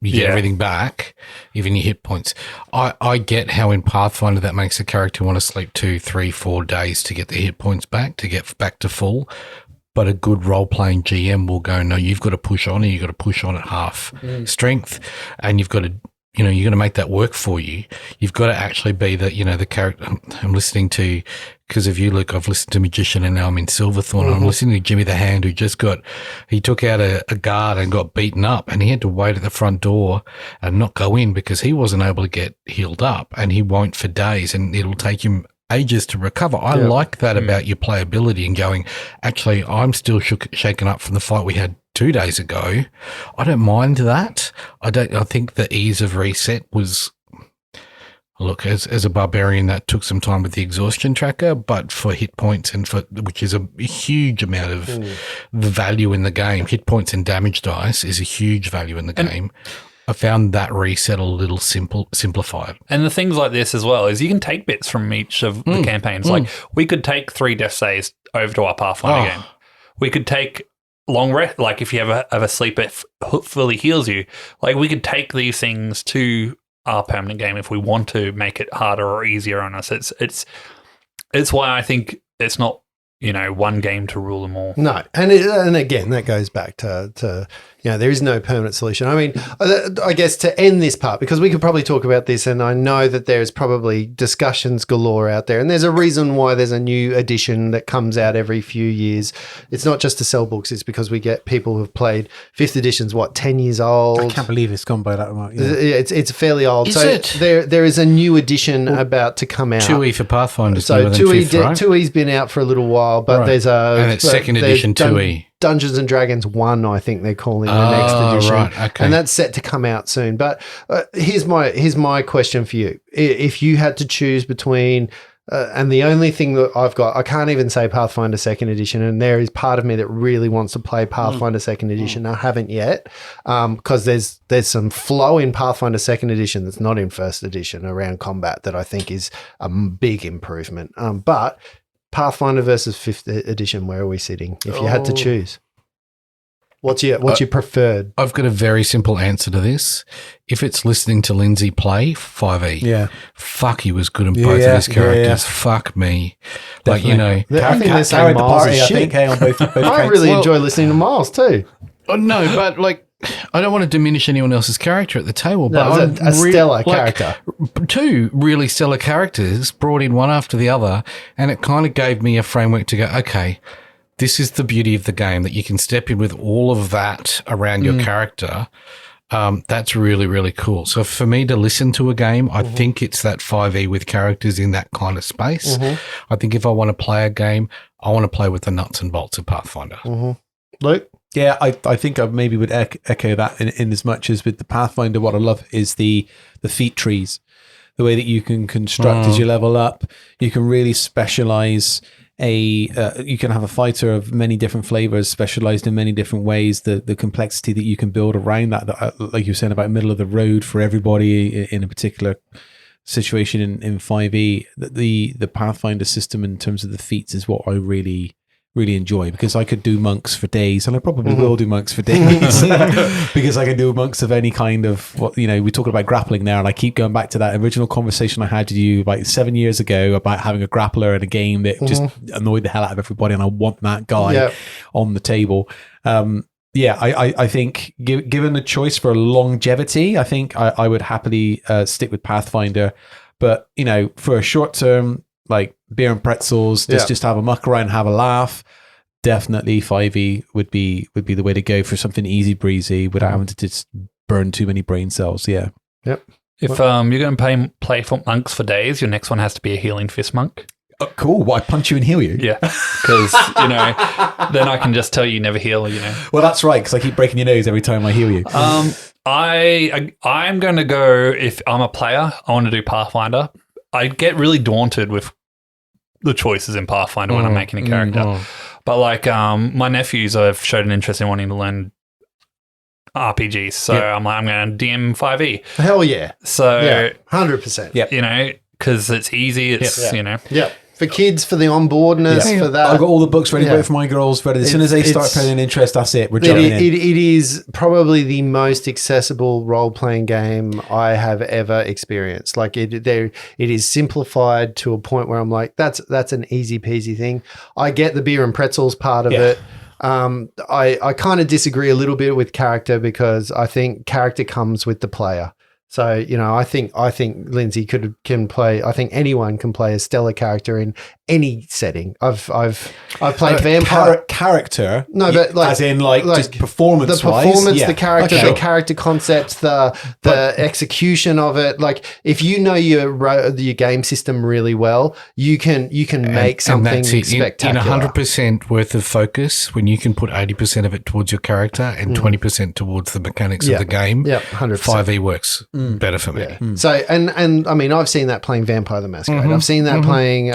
you get Yeah. everything back, even your hit points. I get how in Pathfinder that makes a character want to sleep 2, 3, 4 days to get their hit points back, to get back to full. But a good role-playing GM will go, no, you've got to push on, and you've got to push on at half strength, and you've got to, you know, you're going to make that work for you. You've got to actually be the, you know, the character. I'm listening to, because of you, Luke, I've listened to Magician, and now I'm in Silverthorn. I'm listening to Jimmy the Hand, who he took out a guard and got beaten up, and he had to wait at the front door and not go in because he wasn't able to get healed up, and he won't for days, and it'll take him ages to recover. I like that about your playability and going, actually, I'm still shaken up from the fight we had 2 days ago. I don't mind that. I think the ease of reset was, look, as a barbarian, that took some time with the exhaustion tracker, but for hit points which is a huge amount of the value in the game, hit points and damage dice is a huge value in the game. I found that reset a little simplified. And the things like this as well is you can take bits from each of the campaigns. Like we could take 3 death saves over to our Pathfinder game. We could take long rest, like if you have a sleep it fully heals you. Like we could take these things to our permanent game if we want to make it harder or easier on us. It's why I think it's not, you know, one game to rule them all. No, and again, that goes back to you know, there is no permanent solution. I mean, I guess to end this part, because we could probably talk about this, and I know that there's probably discussions galore out there, and there's a reason why there's a new edition that comes out every few years. It's not just to sell books; it's because we get people who've played 5th edition's 10 years old. I can't believe it's gone by that amount. Yeah. It's fairly old. Is so it? there is a new edition about to come out. 2E for Pathfinder. So 2E's been out for a little while, but Right. there's And it's second edition 2E. Dungeons and Dragons 1, I think they're calling the next edition. Right, okay. And that's set to come out soon. But here's my question for you. If you had to choose between, and the only thing that I've got, I can't even say Pathfinder 2nd edition, and there is part of me that really wants to play Pathfinder 2nd edition. I haven't yet, because there's some flow in Pathfinder 2nd edition that's not in 1st edition around combat that I think is a big improvement. But Pathfinder versus 5th edition, where are we sitting? If you had to choose, what's your preferred? I've got a very simple answer to this. If it's listening to Lindsay play 5E, Yeah. fuck, he was good in both of his characters. Fuck me. Like, you know. I think they're saying Carried the Miles party, is I shit. think, on both I counts. really enjoy listening to Miles too. Oh, no, but like, I don't want to diminish anyone else's character at the table, but No, it's a stellar character. 2 really stellar characters brought in one after the other, and it kind of gave me a framework to go, okay, this is the beauty of the game, that you can step in with all of that around your character. That's really, really cool. So for me to listen to a game, I think it's that 5E with characters in that kind of space. I think if I want to play a game, I want to play with the nuts and bolts of Pathfinder. Luke? Yeah, I think I maybe would echo that in as much as with the Pathfinder, what I love is the feat trees. The way that you can construct as you level up, you can really specialize you can have a fighter of many different flavors, specialized in many different ways. The complexity that you can build around that, like you were saying about middle of the road for everybody in a particular situation in 5e, the Pathfinder system in terms of the feats is what I really enjoy, because I could do monks for days, and I probably will do monks for days because I can do monks of any kind of what, we talked about grappling there, and I keep going back to that original conversation I had with you like 7 years ago about having a grappler in a game that just annoyed the hell out of everybody, and I want that guy on the table. I think given the choice for longevity, I think I would happily stick with Pathfinder, but for a short term, like beer and pretzels, just have a muck around, have a laugh. Definitely 5e would be the way to go for something easy breezy without having to just burn too many brain cells. Yeah. Yep. If you're going to play for monks for days, your next one has to be a healing fist monk. Oh, cool. Well, I punch you and heal you. Yeah, because then I can just tell you never heal. Well, that's right, because I keep breaking your nose every time I heal you. I'm going to go, if I'm a player, I want to do Pathfinder. I get really daunted with the choices in Pathfinder when I'm making a character. But like my nephews have showed an interest in wanting to learn RPGs. So I'm going to DM 5e. Hell yeah. So 100%. Yeah. Because it's easy. It's, Yeah. For kids, for the onboardness, for that. I've got all the books ready for my girls. Ready. As soon as they start paying interest, that's it. We're jumping in. It is probably the most accessible role-playing game I have ever experienced. Like it is simplified to a point where I'm like, that's an easy peasy thing. I get the beer and pretzels part of it. I kind of disagree a little bit with character, because I think character comes with the player. So, I think Lindsay can play. I think anyone can play a stellar character in any setting. I've played vampire character. No, but as in just performance. The performance, the character, the character concept, the execution of it. Like if you know your game system really well, you can make something spectacular. In 100% worth of focus, when you can put 80% of it towards your character and 20% towards the mechanics of the game. Yeah, 100%. 5e works better for me. Yeah. So and I mean, I've seen that playing Vampire the Masquerade. I've seen that playing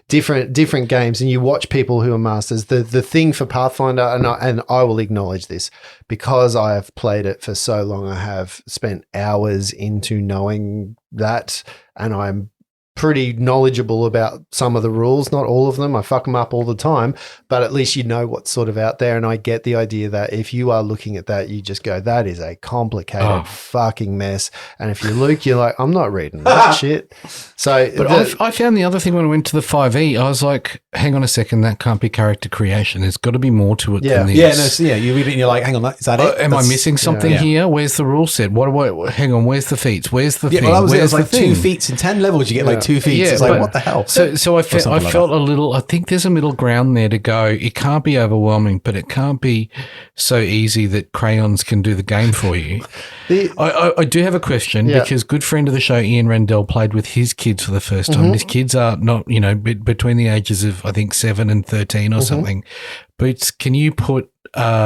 different games, and you watch people who are masters. The thing for Pathfinder, and I will acknowledge this, because I have played it for so long, I have spent hours into knowing that, and I'm pretty knowledgeable about some of the rules, not all of them. I fuck them up all the time, but at least you know what's sort of out there. And I get the idea that if you are looking at that, you just go, that is a complicated fucking mess. And if you're Luke, you're like, I'm not reading that shit. So, but I found the other thing when I went to the 5e, I was like, hang on a second, that can't be character creation. There's got to be more to it than this. You read it and you're like, hang on, is that it? Am I missing something here? Where's the rule set? Hang on, where's the feats? Where's the thing? Well, where's it was like the 2 feats in 10 levels. You get like 2 feats. It's like, what the hell? So I felt a little, I think there's a middle ground there to go. It can't be overwhelming, but it can't be so easy that crayons can do the game for you. I do have a question, because good friend of the show, Ian Randell, played with his kids for the first time. His kids are not, between the ages of, I think, 7 and 13 or something. Boots, can you put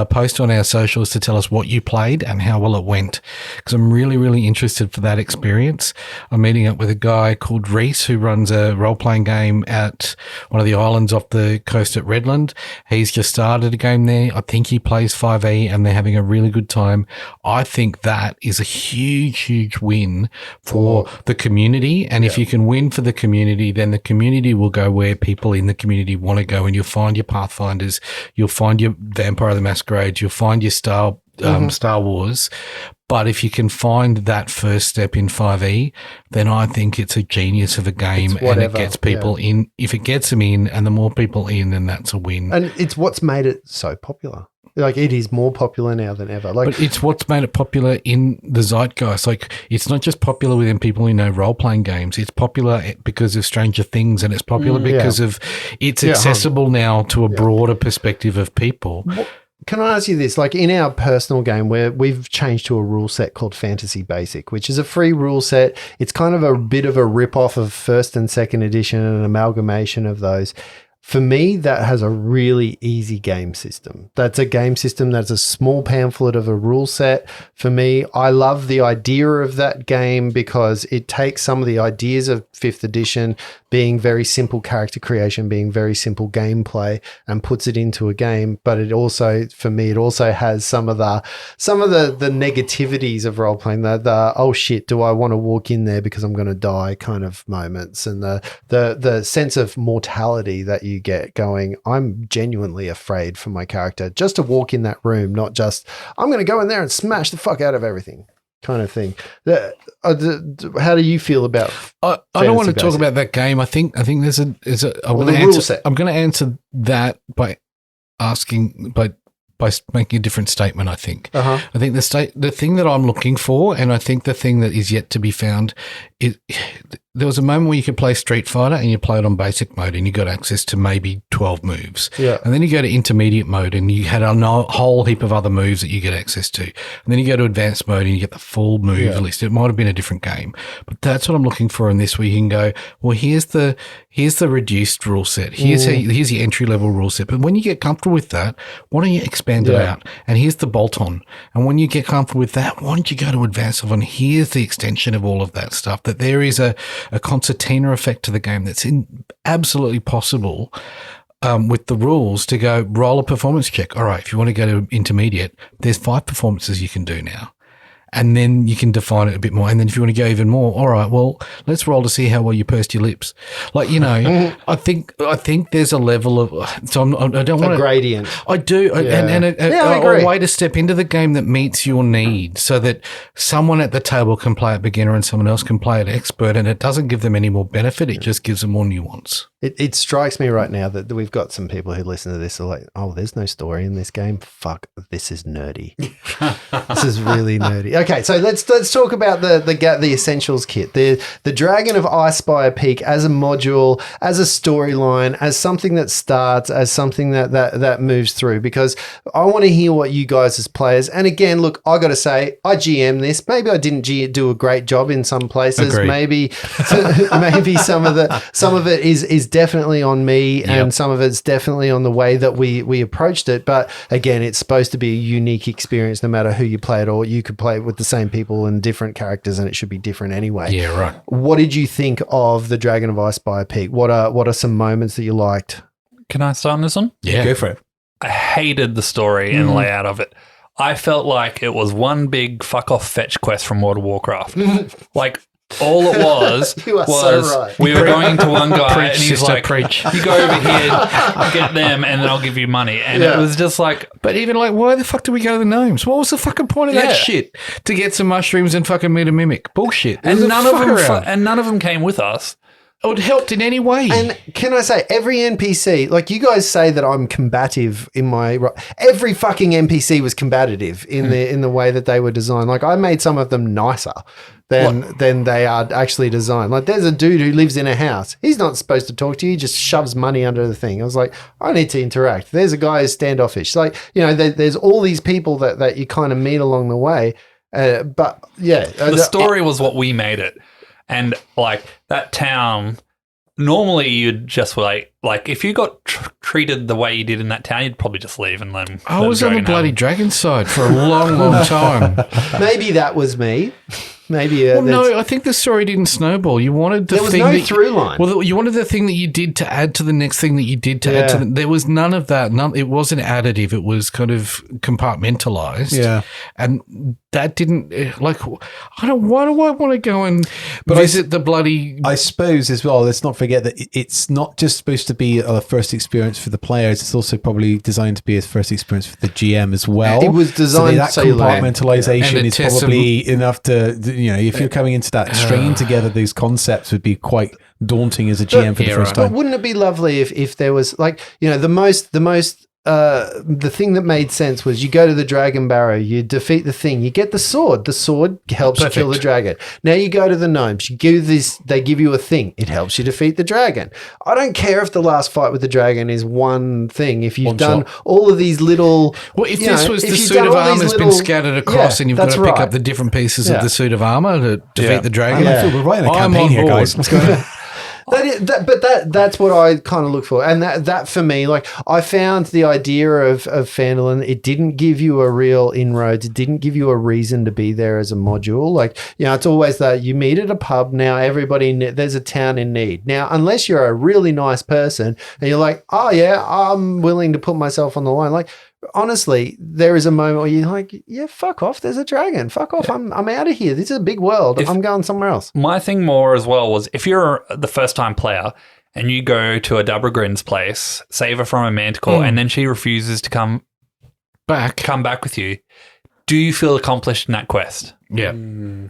post on our socials to tell us what you played and how well it went, because I'm really, really interested for that experience. I'm meeting up with a guy called Reese who runs a role-playing game at one of the islands off the coast at Redland. He's just started a game there. I think he plays 5e and they're having a really good time. I think that is a huge, huge win for the community. And if you can win for the community, then the community will go where people in the community want to go, and you'll find your Pathfinders, you'll find your Vampire the Masquerade, you'll find your Star Wars. But if you can find that first step in 5e, then I think it's a genius of a game, and it gets people in. If it gets them in, and the more people in, then that's a win. And it's what's made it so popular. Like, it is more popular now than ever. Like, but it's what's made it popular in the zeitgeist. Like, it's not just popular within people who know role-playing games. It's popular because of Stranger Things, and it's popular because of it's accessible now to a broader perspective of people. Can I ask you this? Like, in our personal game, where we've changed to a rule set called Fantasy Basic, which is a free rule set. It's kind of a bit of a rip-off of first and second edition and an amalgamation of those. For me, that has a really easy game system. That's a game system that's a small pamphlet of a rule set. For me, I love the idea of that game because it takes some of the ideas of 5th edition, being very simple character creation, being very simple gameplay, and puts it into a game. But it also, for me, it also has some of the negativities of role playing. The oh shit, do I want to walk in there because I'm going to die kind of moments, and the sense of mortality that you get going. I'm genuinely afraid for my character just to walk in that room, not just I'm going to go in there and smash the fuck out of everything kind of thing. How do you feel about? I don't want to talk about that game. I think there's a. I'm going to answer that by making a different statement. I think. I think the thing that I'm looking for, and I think the thing that is yet to be found, is there was a moment where you could play Street Fighter and you play it on basic mode and you got access to maybe 12 moves. Yeah. And then you go to intermediate mode and you had a whole heap of other moves that you get access to. And then you go to advanced mode and you get the full move list. It might have been a different game, but that's what I'm looking for in this, where you can go, well, here's the reduced rule set. Here's your entry level rule set. But when you get comfortable with that, why don't you expand it out? And here's the bolt on. And when you get comfortable with that, why don't you go to advanced level? And here's the extension of all of that stuff. That there is a concertina effect to the game that's absolutely possible with the rules to go roll a performance check. All right, if you want to go to intermediate, there's 5 performances you can do now. And then you can define it a bit more. And then if you want to go even more, all right, well, let's roll to see how well you pursed your lips. Like, I think there's a level of, so I don't want a gradient. I do. Yeah. And I agree. a way to step into the game that meets your need so that someone at the table can play it beginner and someone else can play it expert, and it doesn't give them any more benefit. It just gives them more nuance. It strikes me right now that we've got some people who listen to this are like, oh, there's no story in this game. Fuck, this is nerdy. This is really nerdy. Okay, so let's talk about the essentials kit. The Dragon of Icespire Peak as a module, as a storyline, as something that starts, as something that moves through, because I want to hear what you guys as players, and again, look, I got to say, I GM this. Maybe I didn't do a great job in some places. Agreed. Maybe some of it is definitely on me, and some of it's definitely on the way that we approached it. But again, it's supposed to be a unique experience no matter who you play it, or you could play it with the same people and different characters, and it should be different anyway. Yeah, right. What did you think of the Dragon of Icespire Peak? What are some moments that you liked? Can I start on this one? Yeah. Go for it. I hated the story and layout of it. I felt like it was one big fuck off fetch quest from World of Warcraft. Like, all it was You are so right. we were going to one guy and he's sister, like, preach. you go over here, get them, and then I'll give you money. And it was just like, But even like, why the fuck do we go to the gnomes? What was the fucking point of that shit? To get some mushrooms and fucking meet a mimic? Bullshit. and none of them came with us. It helped in any way. And can I say, every NPC, like you guys say that I'm combative in my, every fucking NPC was combative in the way that they were designed. Like I made some of them nicer than they are actually designed. Like there's a dude who lives in a house. He's not supposed to talk to you. He just shoves money under the thing. I was like, I need to interact. There's a guy who's standoffish. Like, there's all these people that you kind of meet along the way. But yeah. The story was what we made it. And like that town, normally you'd just like if you got treated the way you did in that town, you'd probably just leave and let them. I was on the bloody dragon side for a long, long time. Maybe that was me. Maybe. Well, no, I think the story didn't snowball. You wanted the there was thing no that through line. Well, you wanted the thing that you did to add to the next thing that you did to add to the. There was none of that. It wasn't additive. It was kind of compartmentalized. Yeah, and that didn't like. Why do I want to go and visit the bloody? I suppose as well. Let's not forget that it's not just supposed to be a first experience for the players. It's also probably designed to be a first experience for the GM as well. It was designed that so you learn. compartmentalization is probably enough to. If you're coming into that, stringing together these concepts would be quite daunting as a GM for the first time. But wouldn't it be lovely if there was like, the thing that made sense was you go to the Dragon Barrow, you defeat the thing, you get the sword. The sword helps you kill the dragon. Now you go to the gnomes, they give you a thing. It helps you defeat the dragon. I don't care if the last fight with the dragon is one thing. If you've done all of these little... Well, if this was the suit of armor has been scattered across and you've got to pick up the different pieces of the suit of armor to defeat the dragon. I feel we're right in the campaign here, guys. What's going on? That's what I kind of look for, and that for me, like I found the idea of Fandolin, it didn't give you a real inroads, it didn't give you a reason to be there as a module. Like it's always that you meet at a pub. Now there's a town in need. Now unless you're a really nice person and you're like, oh yeah, I'm willing to put myself on the line. Like honestly, there is a moment where you're like, yeah, fuck off. There's a dragon. Fuck off. I'm out of here. This is a big world. I'm going somewhere else. My thing more as well was if you're the first time player and you go to a Dubragrin's place, save her from a manticore, and then she refuses to come back with you, do you feel accomplished in that quest? Yeah.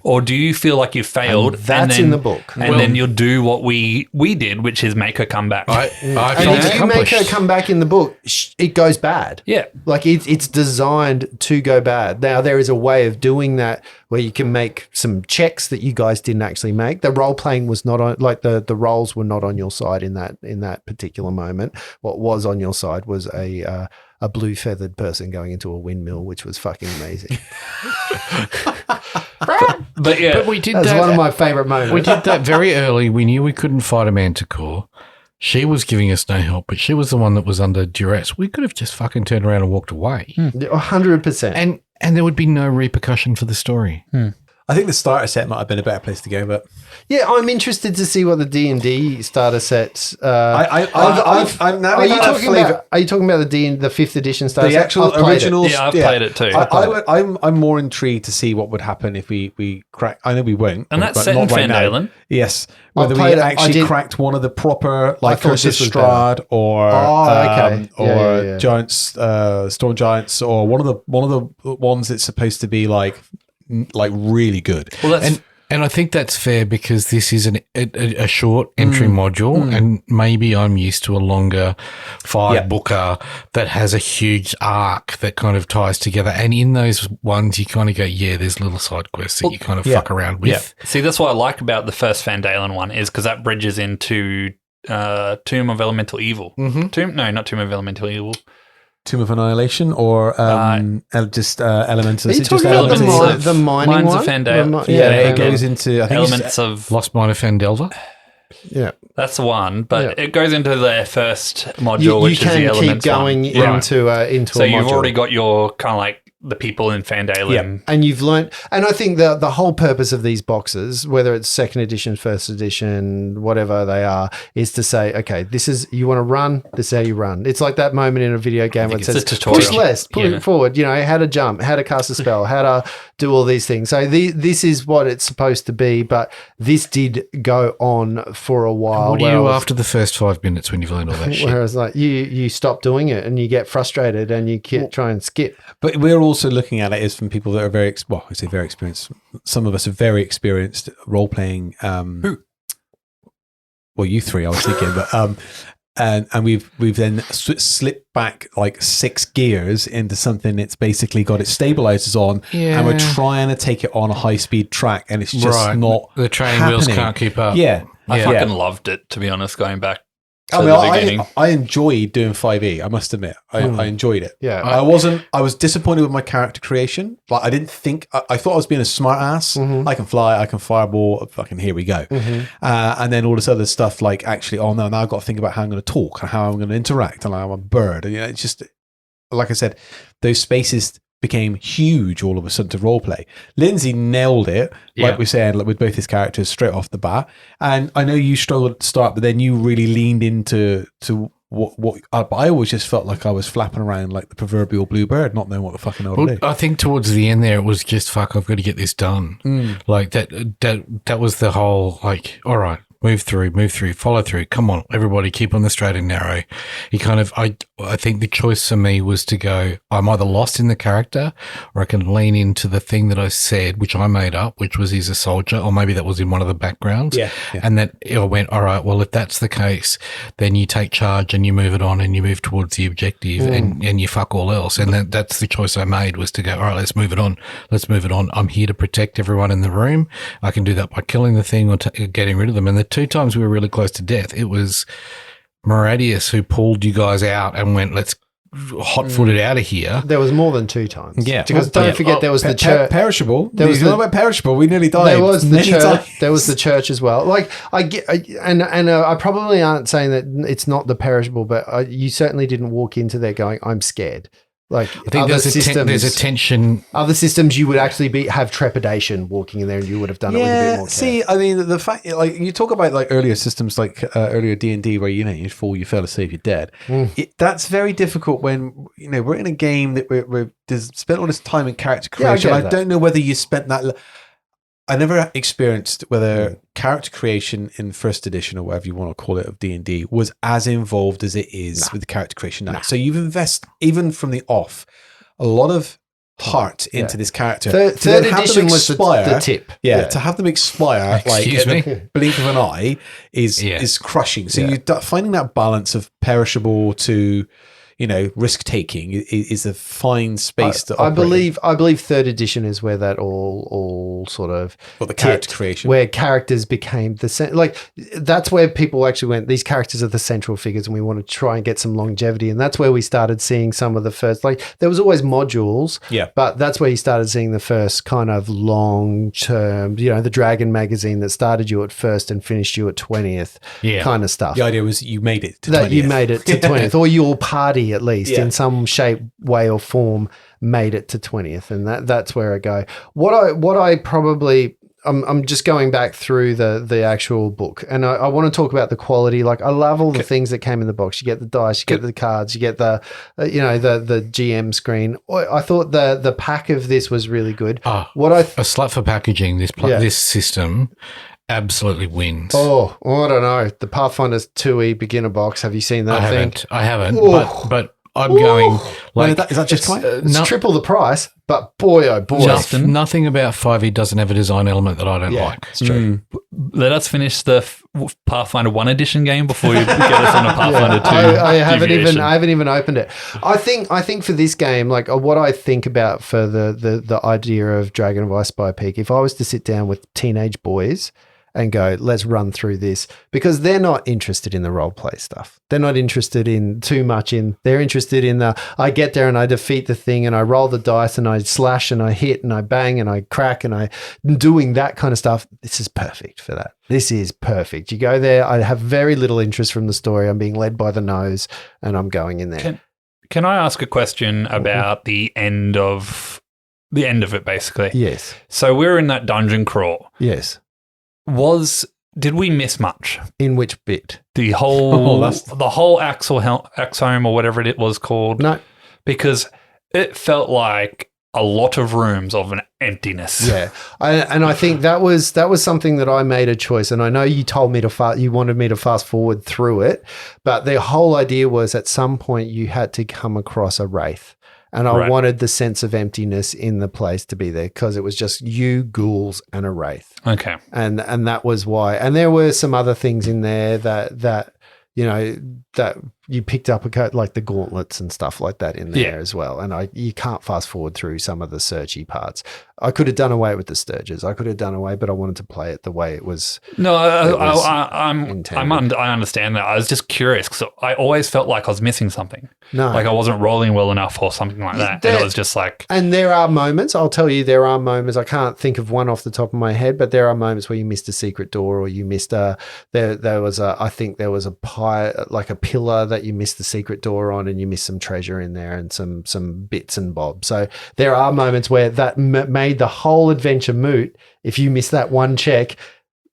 Or do you feel like you failed? That's then, in the book. And then you'll do what we did, which is make her come back. I And felt if you make accomplished. her come back in the book, it goes bad. Yeah. Like it's designed to go bad. Now there is a way of doing that where you can make some checks that you guys didn't actually make. The role playing was not on, like the roles were not on your side in that particular moment. What was on your side was a blue feathered person going into a windmill, which was fucking amazing. But yeah. But we did That's that. one of my favorite moments. We did that very early. We knew we couldn't fight a manticore. She was giving us no help, but she was the one that was under duress. We could have just fucking turned around and walked away. 100%. And there would be no repercussion for the story. I think the starter set might have been a better place to go, but Yeah, I'm interested to see what the D&D starter set. I'm now Are you about talking flavor. about? Are you talking about the 5th edition starter The set? actual I've played it. original. Yeah, I've played it too. I'm more intrigued to see what would happen if we crack. I know we won't. And that's but set in not right now. Fandalen. Yes, I've whether we played it. I actually did- cracked one of the proper like thought Curse of this was Strahd or okay. or Yeah. Giants, Storm Giants, or one of the ones that's supposed to be like really good. Well, that's And I think that's fair because this is a short entry module, and maybe I'm used to a longer five-booker that has a huge arc that kind of ties together. And in those ones, you kind of go, yeah, there's little side quests that you kind of fuck around with. See, that's what I like about the first Fandalen one is because that bridges into Tomb of Elemental Evil. Not Tomb of Elemental Evil. Tomb of Annihilation or just Elemental. Are Is you it just talking about Elemental? the mining Mines one? of Fandale. Yeah, it goes into I think Elements of Lost Mine of Fandelver. Yeah. that's the one, but it goes into their first module, You which is the can keep Elements going one. into So a you've module. already got your kind of like the people in Fandalen. And you've learned, and I think the whole purpose of these boxes, whether it's second edition, first edition, whatever they are, is to say, okay, this is, you want to run, this is how you run. It's like that moment in a video game where it it's says, a tutorial. push left, push it forward, how to jump, how to cast a spell, how to do all these things. So this is what it's supposed to be, but this did go on for a while. What do you do after the first 5 minutes when you've learned all that shit? Whereas like you stop doing it and you get frustrated and you try and skip. But we're also looking at it as from people that are very, I say very experienced. Some of us are very experienced role playing. Who? Well, you three, I was thinking, but and we've then slipped back like 6 gears into something that's basically got its stabilizers on, and we're trying to take it on a high speed track, and it's just not. The training wheels happening. can't keep up. Yeah, I fucking loved it, to be honest, going back to the I beginning. I enjoyed doing 5e. I must admit, I enjoyed it. Yeah. I was disappointed with my character creation. Like I didn't think. I thought I was being a smart ass. I can fly. I can fireball. Fucking here we go. And then all this other stuff, like actually, oh no, now I've got to think about how I'm going to talk and how I'm going to interact, and I'm a bird. And it's just like I said, those spaces became huge all of a sudden to roleplay. Lindsay nailed it, like we're saying, like with both his characters straight off the bat. And I know you struggled at the start, but then you really leaned into what I always just felt like I was flapping around like the proverbial blue bird, not knowing what the fucking hell to Well, do. I think towards the end there, it was just, fuck, I've got to get this done. Like that was the whole, like, all right, move through, follow through. Come on, everybody, keep on the straight and narrow. You kind of, I think the choice for me was to go, I'm either lost in the character or I can lean into the thing that I said, which I made up, which was he's a soldier, or maybe that was in one of the backgrounds. Yeah. And then I went, all right, well, if that's the case, then you take charge and you move it on and you move towards the objective and you fuck all else. And that's the choice I made, was to go, all right, let's move it on. I'm here to protect everyone in the room. I can do that by killing the thing or getting rid of them. And the 2 times we were really close to death, it was Moradius who pulled you guys out and went, let's hot-footed out of here. There was more than 2 times. Yeah. Because Well, don't forget there was the church. Perishable. There was you know about perishable. We nearly died. There was the many church. times. There was the church as well. Like I probably aren't saying that it's not the perishable, but you certainly didn't walk into there going, "I'm scared." Like I think there's a tension. Other systems, you would actually have trepidation walking in there, and you would have done it with a bit more care. See, I mean, the fact, like, you talk about like earlier systems, like earlier D&D, where you fall, you fell asleep, you're dead. That's very difficult when we're in a game that we're spent all this time in character creation. I don't know whether you spent that. I never experienced whether character creation in first edition or whatever you want to call it of D&D was as involved as it is with the character creation now. So you've invested, even from the off, a lot of heart into this character. Third edition was the tip. Yeah, to have them expire like Excuse in me? the blink of an eye is crushing. So you're finding that balance of perishable to risk taking is a fine space to operate. I believe third edition is where that all sort of the character creation, where characters became that's where people actually went, these characters are the central figures and we want to try and get some longevity, and that's where we started seeing some of the first, there was always modules, but that's where you started seeing the first kind of long term, the Dragon magazine that started you at first and finished you at 20th kind of stuff. The idea was you made it to that 20th. You made it to 20th, or your party at least in some shape, way or form made it to 20th, and that's where I go. What I probably I'm just going back through the actual book, and I want to talk about the quality. Like, I love all the things that came in the box. You get the dice, you get the cards, you get the the GM screen. I thought the pack of this was really good. A slut for packaging. This system absolutely wins. I don't know. The Pathfinder's 2E beginner box. Have you seen that thing? I haven't. But I'm going like, is that just quite? It's triple the price, but boy, oh boy. Justin? Nothing about 5e doesn't have a design element that I don't like. It's true. Let us finish the Pathfinder 1 edition game before you get us on a Pathfinder 2. I haven't deviation. even opened it. I think for this game, like what I think about for the idea of Dragon of Ice Spy Peak, if I was to sit down with teenage boys and go, let's run through this, because they're not interested in the role play stuff. They're not interested in too much they're interested in I get there and I defeat the thing and I roll the dice and I slash and I hit and I bang and I crack and I'm doing that kind of stuff. This is perfect for that. This is perfect. You go there, I have very little interest from the story. I'm being led by the nose and I'm going in there. Can I ask a question about the end of it, basically? Yes. So we're in that dungeon crawl. Yes. Did we miss much? In which bit? The whole Axome or whatever it was called? No. Because it felt like a lot of rooms of an emptiness. Yeah. And I think that was something that I made a choice. And I know you told me you wanted me to fast forward through it, but the whole idea was at some point you had to come across a wraith. And I wanted the sense of emptiness in the place to be there, because it was just you, ghouls, and a wraith. Okay. And that was why. And there were some other things in there that you picked up, like the gauntlets and stuff like that in there as well. And you can't fast forward through some of the searchy parts. I could have done away with the Sturges. But I wanted to play it the way it was. No, I understand that. I was just curious because I always felt like I was missing something. No. Like I wasn't rolling well enough or something like that. And it was just like... And there are moments, I'll tell you, there are moments, I can't think of one off the top of my head, but there are moments where you missed a secret door, or you missed I think there was a pie, like a pillar that you missed the secret door on, and you missed some treasure in there and some bits and bobs. So there are moments where that made the whole adventure moot. If you miss that one check,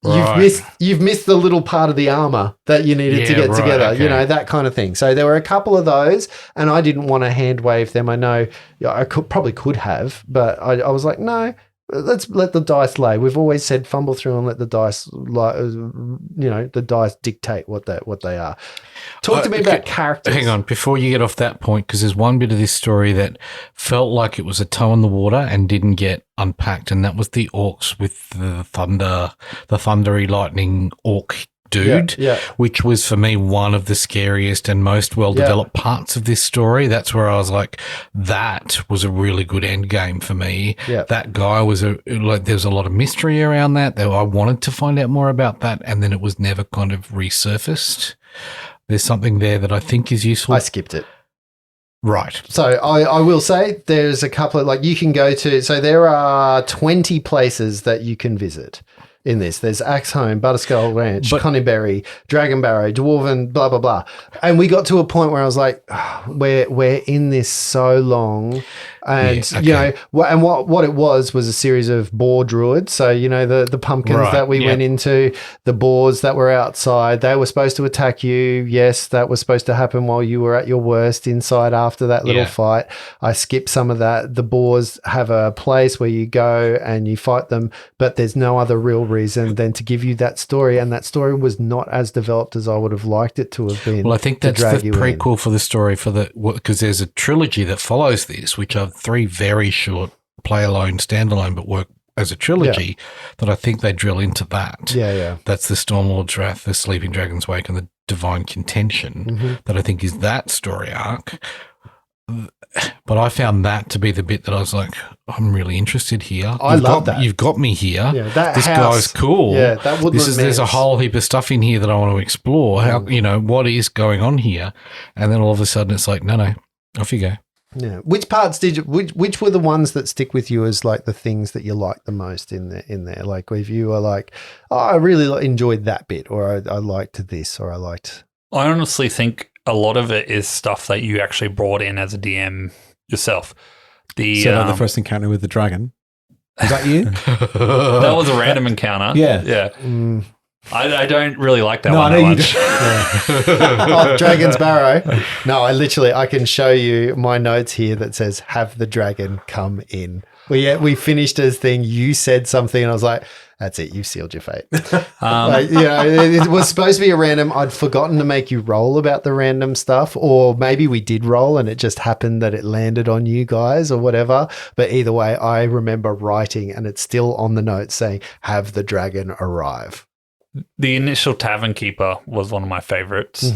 you've missed the little part of the armor that you needed to get together, okay. That kind of thing. So there were a couple of those, and I didn't want to hand wave them. I know I probably could have, but I was like, no, let's let the dice lay. We've always said fumble through and let the dice, the dice dictate what they are. Talk to me about characters. Hang on, before you get off that point, because there's one bit of this story that felt like it was a toe in the water and didn't get unpacked, and that was the orcs with the thundery lightning orc dude, which was for me one of the scariest and most well-developed parts of this story. That's where I was like, that was a really good end game for me. That guy was there's a lot of mystery around that. I wanted to find out more about that, and then it was never kind of resurfaced. There's something there that I think is useful. I skipped it. Right. So I will say there's a couple of, like, you can go to, so there are 20 places that you can visit in this. There's Axe Home, Butterskull Ranch, Coneyberry, Dragon Barrow, Dwarven, blah, blah, blah. And we got to a point where I was like, we're in this so long. And, you know, and what it was a series of boar druids. So, you know, the pumpkins that we went into, the boars that were outside, they were supposed to attack you. Yes, that was supposed to happen while you were at your worst inside after that little fight. I skipped some of that. The boars have a place where you go and you fight them, but there's no other real reason than to give you that story. And that story was not as developed as I would have liked it to have been. Well, I think that's the prequel for the story because there's a trilogy that follows this, which are 3 very short play alone, standalone, but work as a trilogy that I think they drill into that. Yeah. That's the Stormlord's Wrath, the Sleeping Dragon's Wake, and the Divine Contention that I think is that story arc. But I found that to be the bit that I was like, I'm really interested here. I love that. You've got me here. Yeah, this guy's cool. Yeah, that woodland There's a whole heap of stuff in here that I want to explore. How, you know, what is going on here? And then all of a sudden it's like, no, off you go. Yeah. Which parts which were the ones that stick with you as like the things that you liked the most in there? Like if you were like, oh, I really enjoyed that bit, or I liked this, or I liked. I honestly think a lot of it is stuff that you actually brought in as a DM yourself. The first encounter with the dragon. Was that you? That was a random encounter. Yeah. I don't really like that one I know that you much. Oh, Dragon's Barrow. No, I can show you my notes here that says, have the dragon come in. We finished his thing. You said something and I was like, that's it. You've sealed your fate. It was supposed to be a random. I'd forgotten to make you roll about the random stuff, or maybe we did roll and it just happened that it landed on you guys or whatever. But either way, I remember writing and it's still on the notes saying, have the dragon arrive. The initial Tavern Keeper was one of my favorites.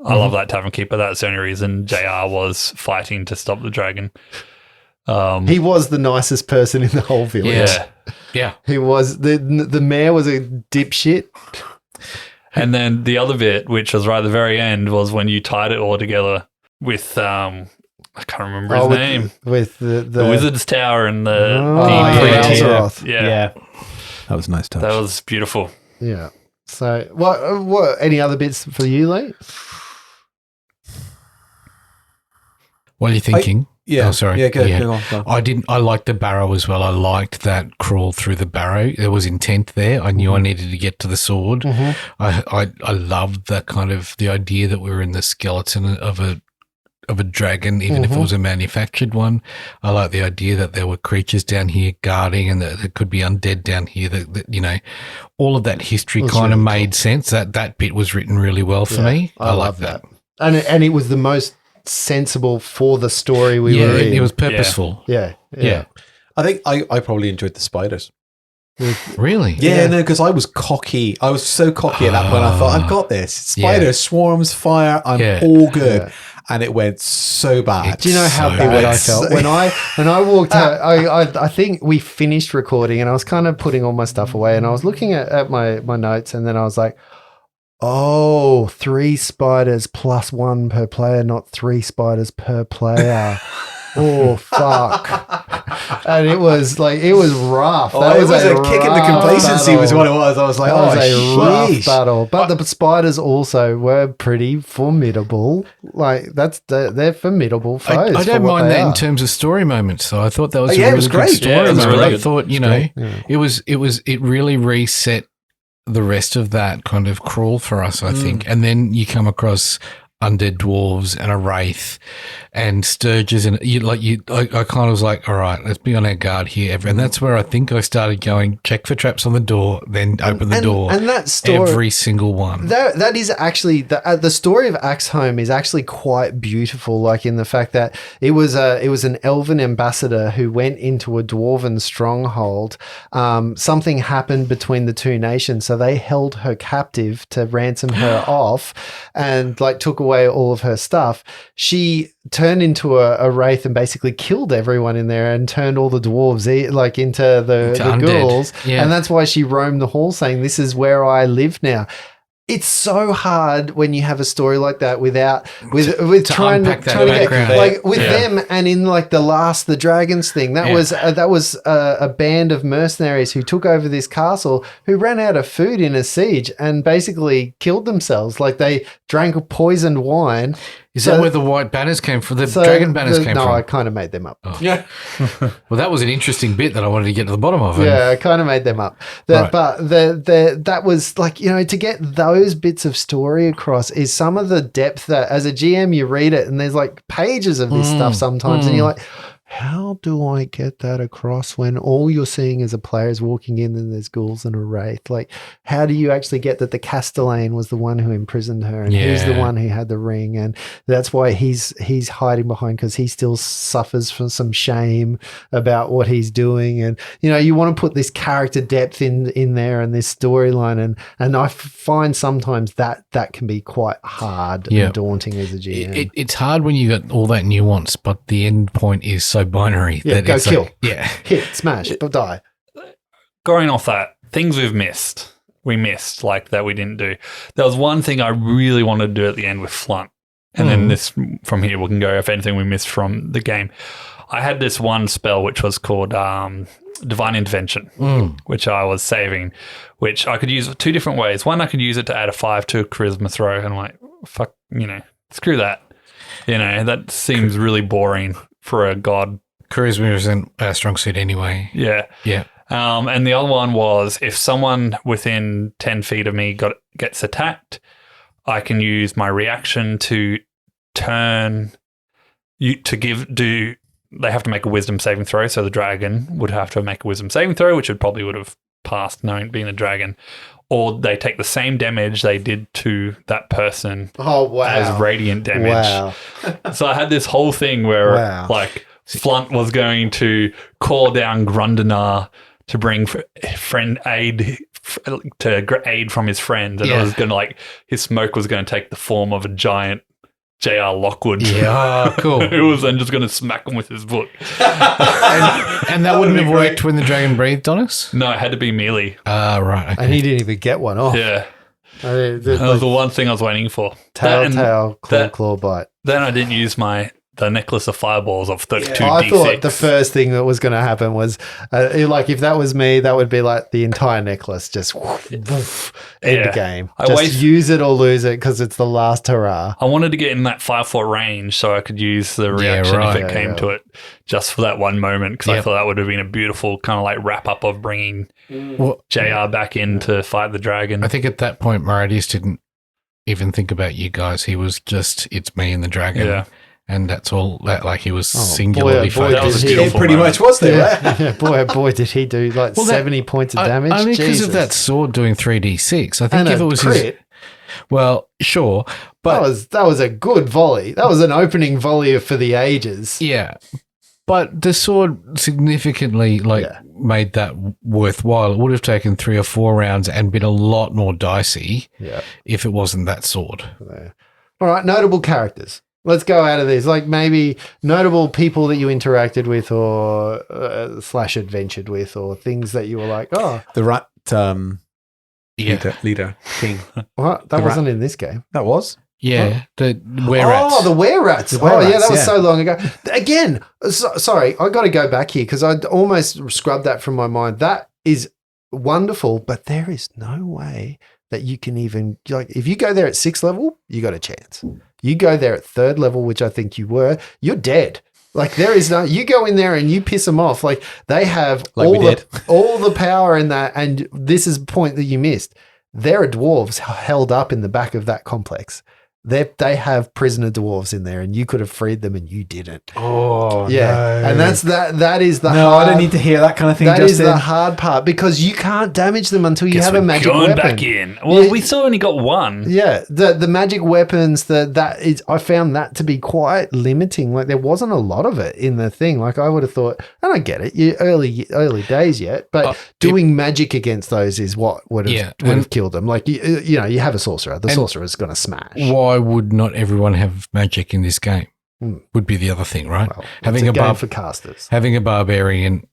I love that Tavern Keeper. That's the only reason JR was fighting to stop the dragon. He was the nicest person in the whole village. Yeah. He was. The mayor was a dipshit. And then the other bit, which was right at the very end, was when you tied it all together with I can't remember his name. With the Wizard's Tower and the Azeroth. Yeah. That was a nice touch. That was beautiful. Yeah. So, what? Any other bits for you, Lee? What are you thinking? Oh, sorry. Yeah, go on. I liked the barrow as well. I liked that crawl through the barrow. There was intent there. I knew I needed to get to the sword. I loved that kind of the idea that we were in the skeleton of a dragon, even if it was a manufactured one. I like the idea that there were creatures down here guarding and that there could be undead down here. That you know, all of that history kind of made sense. That bit was written really well for me. I like that. And it was the most sensible for the story we were in. It was purposeful. Yeah. I think I probably enjoyed the spiders. Really? Yeah, no, because I was cocky. I was so cocky at that point. I thought, I've got this. Spiders, swarms, fire, I'm all good. Yeah. And it went so bad. Do you know how bad I felt when I walked out? I think we finished recording and I was kind of putting all my stuff away and I was looking at my notes and then I was like, oh, 3 spiders plus 1 per player, not 3 spiders per player. Oh, fuck. And it was rough. That was a kick in the complacency battle. Was what it was. I was like, that was a rough battle. But the spiders also were pretty formidable. Like, they're formidable foes. I don't mind that in terms of story moments, though. I thought that was a really good story moment. I thought, it really reset the rest of that kind of crawl for us, I think. And then you come across undead dwarves and a wraith and sturges and I kind of was like, all right, let's be on our guard here. And that's where I think I started going, check for traps on the door, then open the door. And that story, every single one. That is actually the story of Axe Home is actually quite beautiful. Like in the fact that it was an elven ambassador who went into a dwarven stronghold. Something happened between the two nations, so they held her captive to ransom her off, and like took away all of her stuff. She turned into a wraith and basically killed everyone in there and turned all the dwarves into the ghouls. Yeah. And that's why she roamed the hall saying, this is where I live now. it's so hard when you have a story like that with trying to unpack that get background. like with them, and in like the Dragons thing that was a band of mercenaries who took over this castle who ran out of food in a siege and basically killed themselves. Like they drank poisoned wine. Is that where the white banners came from? The dragon banners came from? No, I kind of made them up. Yeah. Well, that was an interesting bit that I wanted to get to the bottom of. Yeah, I kind of made them up. Right. But that was like, to get those bits of story across is some of the depth that as a GM you read it and there's like pages of this stuff sometimes and you're like, how do I get that across when all you're seeing is a player's walking in and there's ghouls and a wraith? Like, how do you actually get that the Castellane was the one who imprisoned her and he's the one who had the ring? And that's why he's hiding behind, because he still suffers from some shame about what he's doing. And, you want to put this character depth in there and this storyline. And I find sometimes that can be quite hard and daunting as a GM. It's hard when you got all that nuance, but the end point is so binary that go it's kill. Hit, smash, die. Going off that, things we missed, like that we didn't do. There was one thing I really wanted to do at the end with Flunt. And then this, from here, we can go if anything we missed from the game. I had this one spell which was called Divine Intervention, which I was saving, which I could use two different ways. One, I could use it to add a 5 to a charisma throw, and I'm like, fuck, screw that. That seems really boring for a god. Charisma isn't a strong suit anyway. Yeah. Yeah. And the other one was if someone within 10 feet of me gets attacked, I can use my reaction to turn they have to make a wisdom saving throw. So the dragon would have to make a wisdom saving throw, which would have passed knowing being a dragon. Or they take the same damage they did to that person as radiant damage. Wow. So I had this whole thing where like Flunt was going to call down Grundanar to bring aid from his friends. And it was going to his smoke was going to take the form of a giant J.R. Lockwood. Yeah, cool. Who was then just going to smack him with his book. and that wouldn't have worked when the dragon breathed on us? No, it had to be melee. Right. Okay. And he didn't even get one off. Yeah. That was the one thing I was waiting for. Tail, claw, bite. Then I didn't use the necklace of fireballs of 32 I D6. thought the first thing that was going to happen was, if that was me, that would be like the entire necklace just end the game. Use it or lose it because it's the last hurrah. I wanted to get in that 5-foot range so I could use the reaction if it came to it just for that one moment, because I thought that would have been a beautiful kind of like wrap up of bringing JR back in to fight the dragon. I think at that point, Maradius didn't even think about you guys. He was just, it's me and the dragon. Yeah. And that's all that, like he was singularly boy, that was focused. a beautiful It pretty moment. much was there, right? Boy, did he do 70 points of damage. Only because Jesus. of that sword doing 3d6. I think And if a it was crit. well, sure, but that was a good volley. That was an opening volley for the ages. yeah, but the sword significantly made that worthwhile. It would have taken 3 or 4 rounds and been a lot more dicey if it wasn't that sword. All right, notable characters. Let's go out of these. Like maybe notable people that you interacted with or / adventured with, or things that you were like, oh. The rat leader, king. What? That wasn't in this game. That was? Yeah, the were-rats. Oh, the were-rats. The were-rats, that was so long ago. Again, sorry, I got to go back here because I almost scrubbed that from my mind. That is wonderful, but there is no way that you can even, if you go there at 6th level, you got a chance. You go there at 3rd level, which I think you were, you're dead. Like there is no, you go in there and you piss them off. Like they have all the power in that. And this is the point that you missed. There are dwarves held up in the back of that complex. They have prisoner dwarves in there and you could have freed them and you didn't. Oh, yeah. no. And that is the No, hard, I don't need to hear that kind of thing, That is Justin. the hard part because you can't damage them until you have a magic going weapon. back in. Well, we still only got one. Yeah, the magic weapons I found that to be quite limiting. Like there wasn't a lot of it in the thing. Like I would have thought, and I get it, you early days yet, but doing magic against those is what would have killed them. Like you have a sorcerer. The sorcerer's going to smash. Why would not everyone have magic in this game? Would be the other thing, right? Well, having it's a game bar- for casters. having a barbarian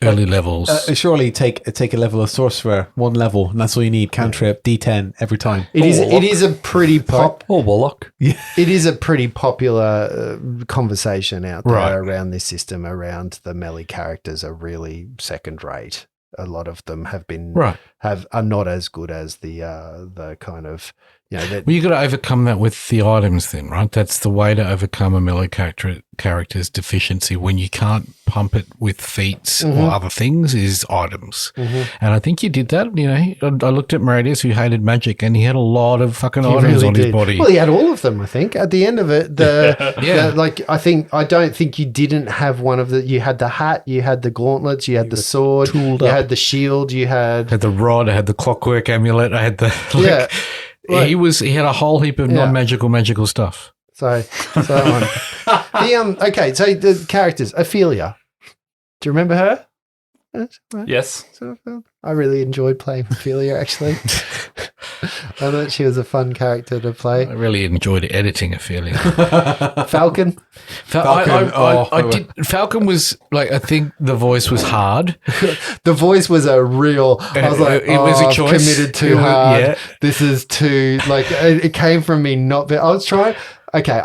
early levels. Surely take a level of sorcerer, one level, and that's all you need. Cantrip, D10 every time. It is a pretty Or Warlock. It is a pretty popular conversation out there Right. around this system. Around the melee characters are really second rate. A lot of them have been Right. are not as good as the kind of that. Well, you got to overcome that with the items, then, right? That's the way to overcome a melee character's deficiency when you can't pump it with feats or other things. Is items, and I think you did that. You know, I looked at Meridius, who hated magic, and he had a lot of fucking items on his body. Well, he had all of them. I think at the end of it, I don't think you didn't have one of the. You had the hat, you had the gauntlets, you had the sword, you had the shield, you I had the rod, I had the clockwork amulet, I had the he had a whole heap of non-magical stuff. So okay, so the characters, Ophelia. Do you remember her? Yes. I really enjoyed playing Ophelia, actually. I thought she was a fun character to play. I really enjoyed editing Ophelia. Falcon. Falcon was like, I think the voice was hard. The voice was a real. I was like, it was a I've choice. committed too hard. Yeah. This is too like. It came from me not. I was trying. Okay,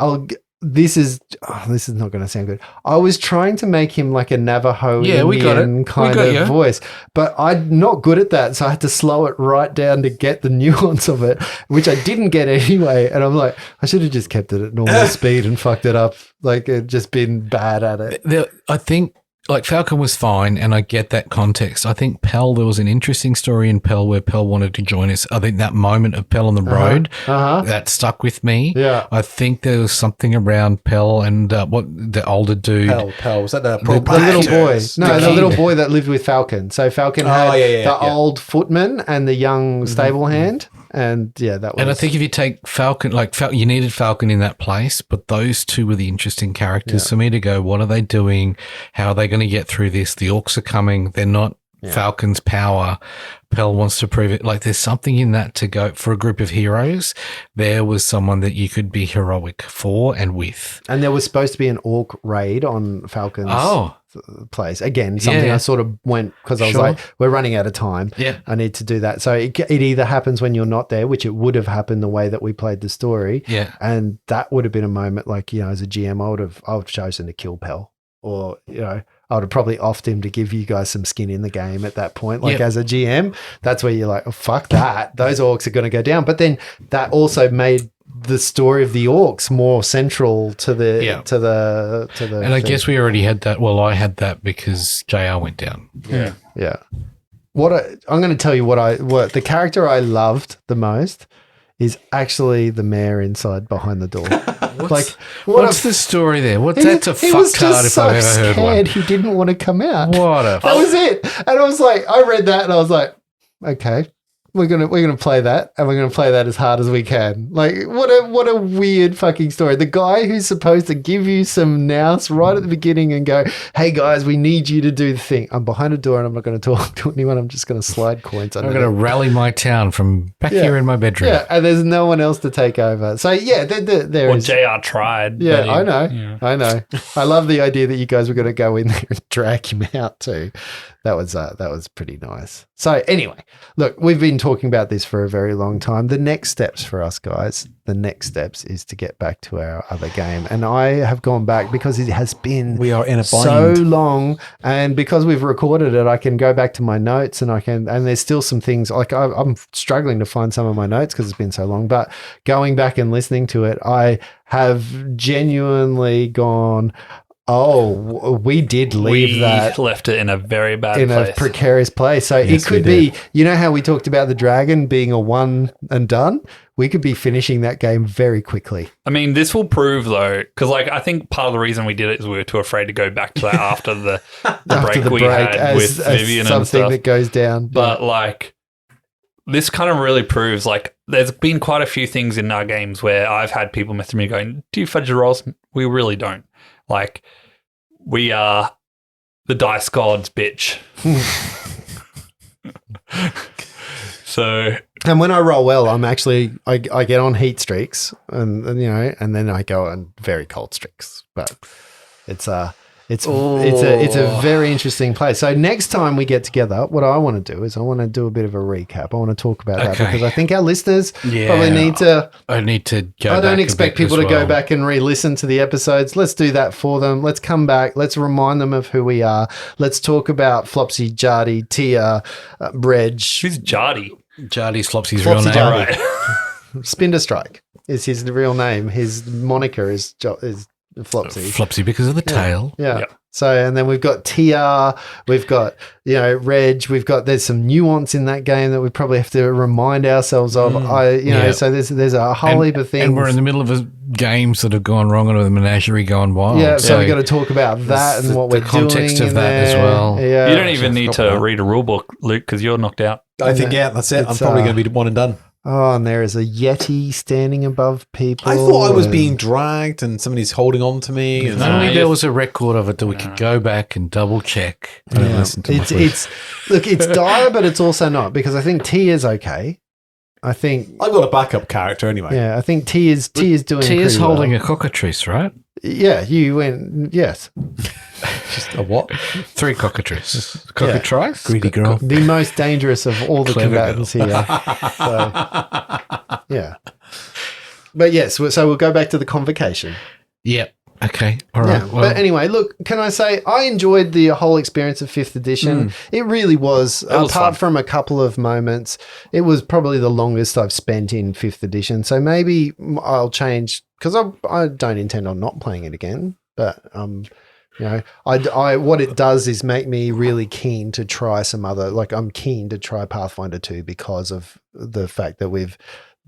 This is not going to sound good. I was trying to make him like a Navajo Indian kind of voice, but I'm not good at that, so I had to slow it right down to get the nuance of it, which I didn't get anyway. And I'm like, I should have just kept it at normal speed and fucked it up. Like, just been bad at it. I think like Falcon was fine, and I get that context. I think Pell, there was an interesting story in Pell where Pell wanted to join us. I think that moment of Pell on the road, that stuck with me. Yeah. I think there was something around Pell and what the older dude. Pell. Was that the little boy. No, the kid. little boy that lived with Falcon. So Falcon had the old footman and the young stable hand. And that was. And I think if you take Falcon, you needed Falcon in that place, but those two were the interesting characters for me to go, what are they doing? How are they going to get through this? The orcs are coming. They're not Falcon's power. Pell wants to prove it. Like, there's something in that to go for a group of heroes. There was someone that you could be heroic for and with. And there was supposed to be an orc raid on Falcon's place. Again, something I sort of went because I was like, we're running out of time. Yeah. I need to do that. So it either happens when you're not there, which it would have happened the way that we played the story. Yeah. And that would have been a moment like, as a GM, I would have chosen to kill Pell, or, I would have probably offed him to give you guys some skin in the game at that point. Like, as a GM, that's where you're like, oh, fuck that. Those orcs are going to go down. But then that also made the story of the orcs more central to the to the and I guess we already had that. Well, I had that because JR went down. Yeah. I'm going to tell you what the character I loved the most is actually the mayor inside behind the door. What's the story there? That's a fucktard if I've ever heard one. He didn't want to come out. That was it. And I was like, I read that and I was like, okay, we're gonna play that, and we're gonna play that as hard as we can. Like, what a weird fucking story. The guy who's supposed to give you some nous right at the beginning and go, hey guys, we need you to do the thing. I'm behind a door and I'm not going to talk to anyone. I'm just going to slide coins. I'm going to rally my town from back here in my bedroom. Yeah, and there's no one else to take over. So there is. JR tried. Yeah, I know. I know. I love the idea that you guys were going to go in there and drag him out too. That was pretty nice. So anyway, look, we've been talking about this for a very long time. The next steps for us guys, is to get back to our other game. And I have gone back because it has been we are in a bind. So long. And because we've recorded it, I can go back to my notes and there's still some things like I'm struggling to find some of my notes because it's been so long, but going back and listening to it, I have genuinely gone, oh, we did leave that. Left it in a very bad place. In a precarious place. So it could be, how we talked about the dragon being a one and done? We could be finishing that game very quickly. I mean, this will prove, though, because I think part of the reason we did it is we were too afraid to go back to that after the break we had with Vivian and stuff. Something that goes down. But, this kind of really proves, there's been quite a few things in our games where I've had people message me going, do you fudge your rolls? We really don't. We are the dice gods, bitch. So, and when I roll well, I'm actually I get on heat streaks, and then I go on very cold streaks. But it's It's a very interesting place. So next time we get together, what I want to do is I want to do a bit of a recap. I want to talk about that Okay. because I think our listeners Yeah. probably need to. I need to go I back don't a expect bit people as to go well. back and re-listen to the episodes. Let's do that for them. Let's come back. Let's remind them of who we are. Let's talk about Flopsy, Jardy, Tia, Reg, Who's Jardy? Jardy's Flopsy's Flopsy real Jardy. name. Right. Spinder Strike is his real name. His moniker is Flopsy. Flopsy because of the tail. Yeah. Yep. So, and then we've got TR, we've got, Reg, there's some nuance in that game that we probably have to remind ourselves of. Yeah. So there's a whole heap of things. And we're in the middle of games that have gone wrong and the menagerie gone wild. Yeah, so we got to talk about that and what the we're context doing of in that as there. well. Yeah. You don't even need to read a rule book, Luke, because you're knocked out. I think, that's it. I'm It's, probably going to be one and done. Oh, and there is a Yeti standing above people. I thought I was and- being dragged and somebody's holding on to me. And If only No, there you- was a record of it that we could go back and double check. I don't listen to my It's look, it's dire, but it's also not because I think T is okay. I think I've got a backup character anyway. yeah, I think T is doing. Tia's pretty holding well. a cockatrice, right? Yeah, you went. Yes, Just a what? 3 cockatrices. Cockatrice? Greedy girl. the most dangerous of all the Clever combatants here. So, yeah, but yes, so we'll go back to the convocation. Yep. Okay. All right. Yeah, but anyway, look, can I say I enjoyed the whole experience of 5th edition. It really was, was apart fun. from a couple of moments, it was probably the longest I've spent in 5th edition. So maybe I'll change because I don't intend on not playing it again. But I what it does is make me really keen to try some other. Like I'm keen to try Pathfinder 2 because of the fact that we've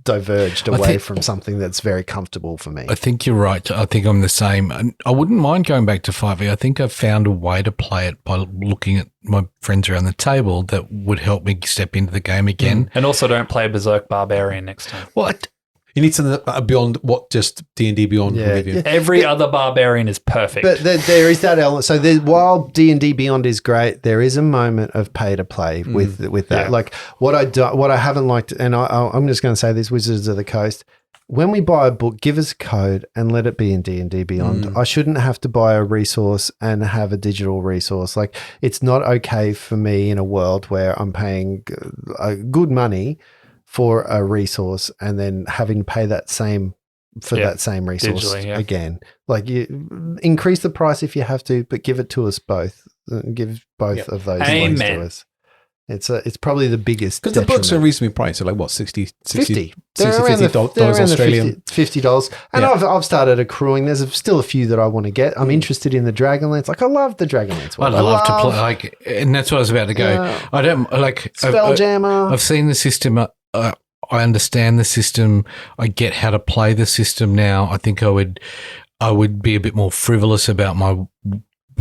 diverged away think- from something that's very comfortable for me. I think you're right. I think I'm the same. And I wouldn't mind going back to 5e. I think I've found a way to play it by looking at my friends around the table that would help me step into the game again. And also don't play a Berserk Barbarian next time. Well, You need something beyond what just D&D Beyond Yeah, will give you. yeah. Every other Barbarian is perfect. But there is that element. So while D&D Beyond is great, there is a moment of pay to play with that. Yeah. Like what I haven't liked, and I'm just going to say this: Wizards of the Coast. When we buy a book, give us a code and let it be in D&D Beyond. I shouldn't have to buy a resource and have a digital resource. Like it's not okay for me in a world where I'm paying good money for a resource and then having to pay that same resource digitally, yeah. again. Like you increase the price if you have to, but give it to us both. Give both of those things to Amen. us. It's probably the biggest Because the books are detriment. reasonably priced. They're like what, 60 50. They're around the dollars Australian. $50. And Yeah. I've started accruing. There's still a few that I want to get. I'm interested in the Dragonlance. Like I love the Dragonlance one. I'd love to play, like, and that's what I was about to go. Yeah. I don't, like, Spelljammer. I've seen the system. I understand the system. I get how to play the system now. I think I would be a bit more frivolous about my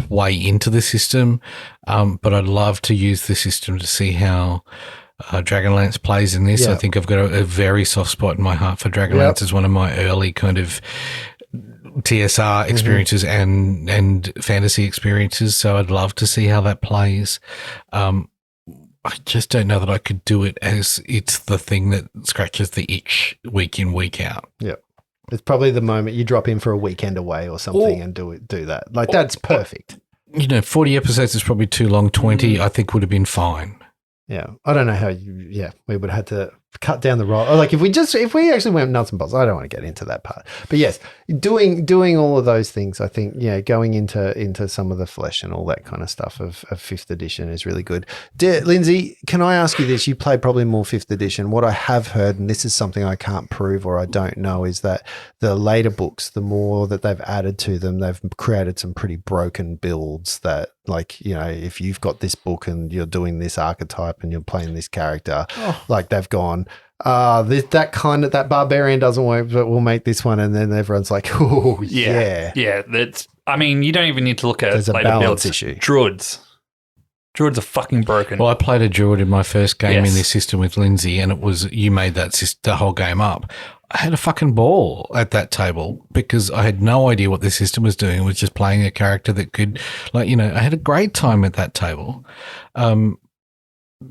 way into the system, but I'd love to use the system to see how Dragonlance plays in this. Yeah. I think I've got a very soft spot in my heart for Dragonlance. As one of my early kind of TSR experiences and fantasy experiences. So I'd love to see how that plays. I just don't know that I could do it as it's the thing that scratches the itch week in, week out. Yeah. It's probably the moment you drop in for a weekend away or something and do that. Like that's perfect. 40 episodes is probably too long. 20, I think, would have been fine. Yeah. I don't know how we would have had to cut down the roll. Like if we actually went nuts and bolts, I don't want to get into that part. But yes, doing all of those things, I think, going into some of the flesh and all that kind of stuff of 5th edition is really good. Lindsay, can I ask you this? You play probably more 5th edition. What I have heard, and this is something I can't prove or I don't know, is that the later books, the more that they've added to them, they've created some pretty broken builds that, like, if you've got this book and you're doing this archetype and you're playing this character, like they've gone, that barbarian doesn't work, but we'll make this one. And then everyone's like, oh, yeah. Yeah, that's. I mean, you don't even need to look at There's a later balance builds. issue. Druids are fucking broken. Well, I played a druid in my first game Yes. in this system with Lindsay, and it was you made the whole game up. I had a fucking ball at that table because I had no idea what the system was doing. I was just playing a character that could, I had a great time at that table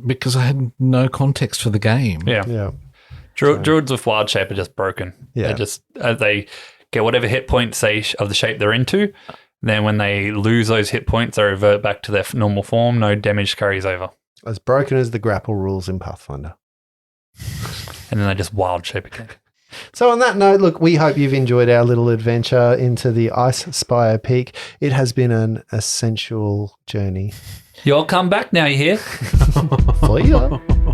because I had no context for the game. yeah. Yeah. Druids with wild shape are just broken. Yeah. They just they get whatever hit points of the shape they're into, Then when they lose those hit points, they revert back to their normal form. No damage carries over. As broken as the grapple rules in Pathfinder. And then they just wild shape again. So on that note, look, we hope you've enjoyed our little adventure into the Ice Spire Peak. It has been an essential journey. You all come back now, you hear? For you.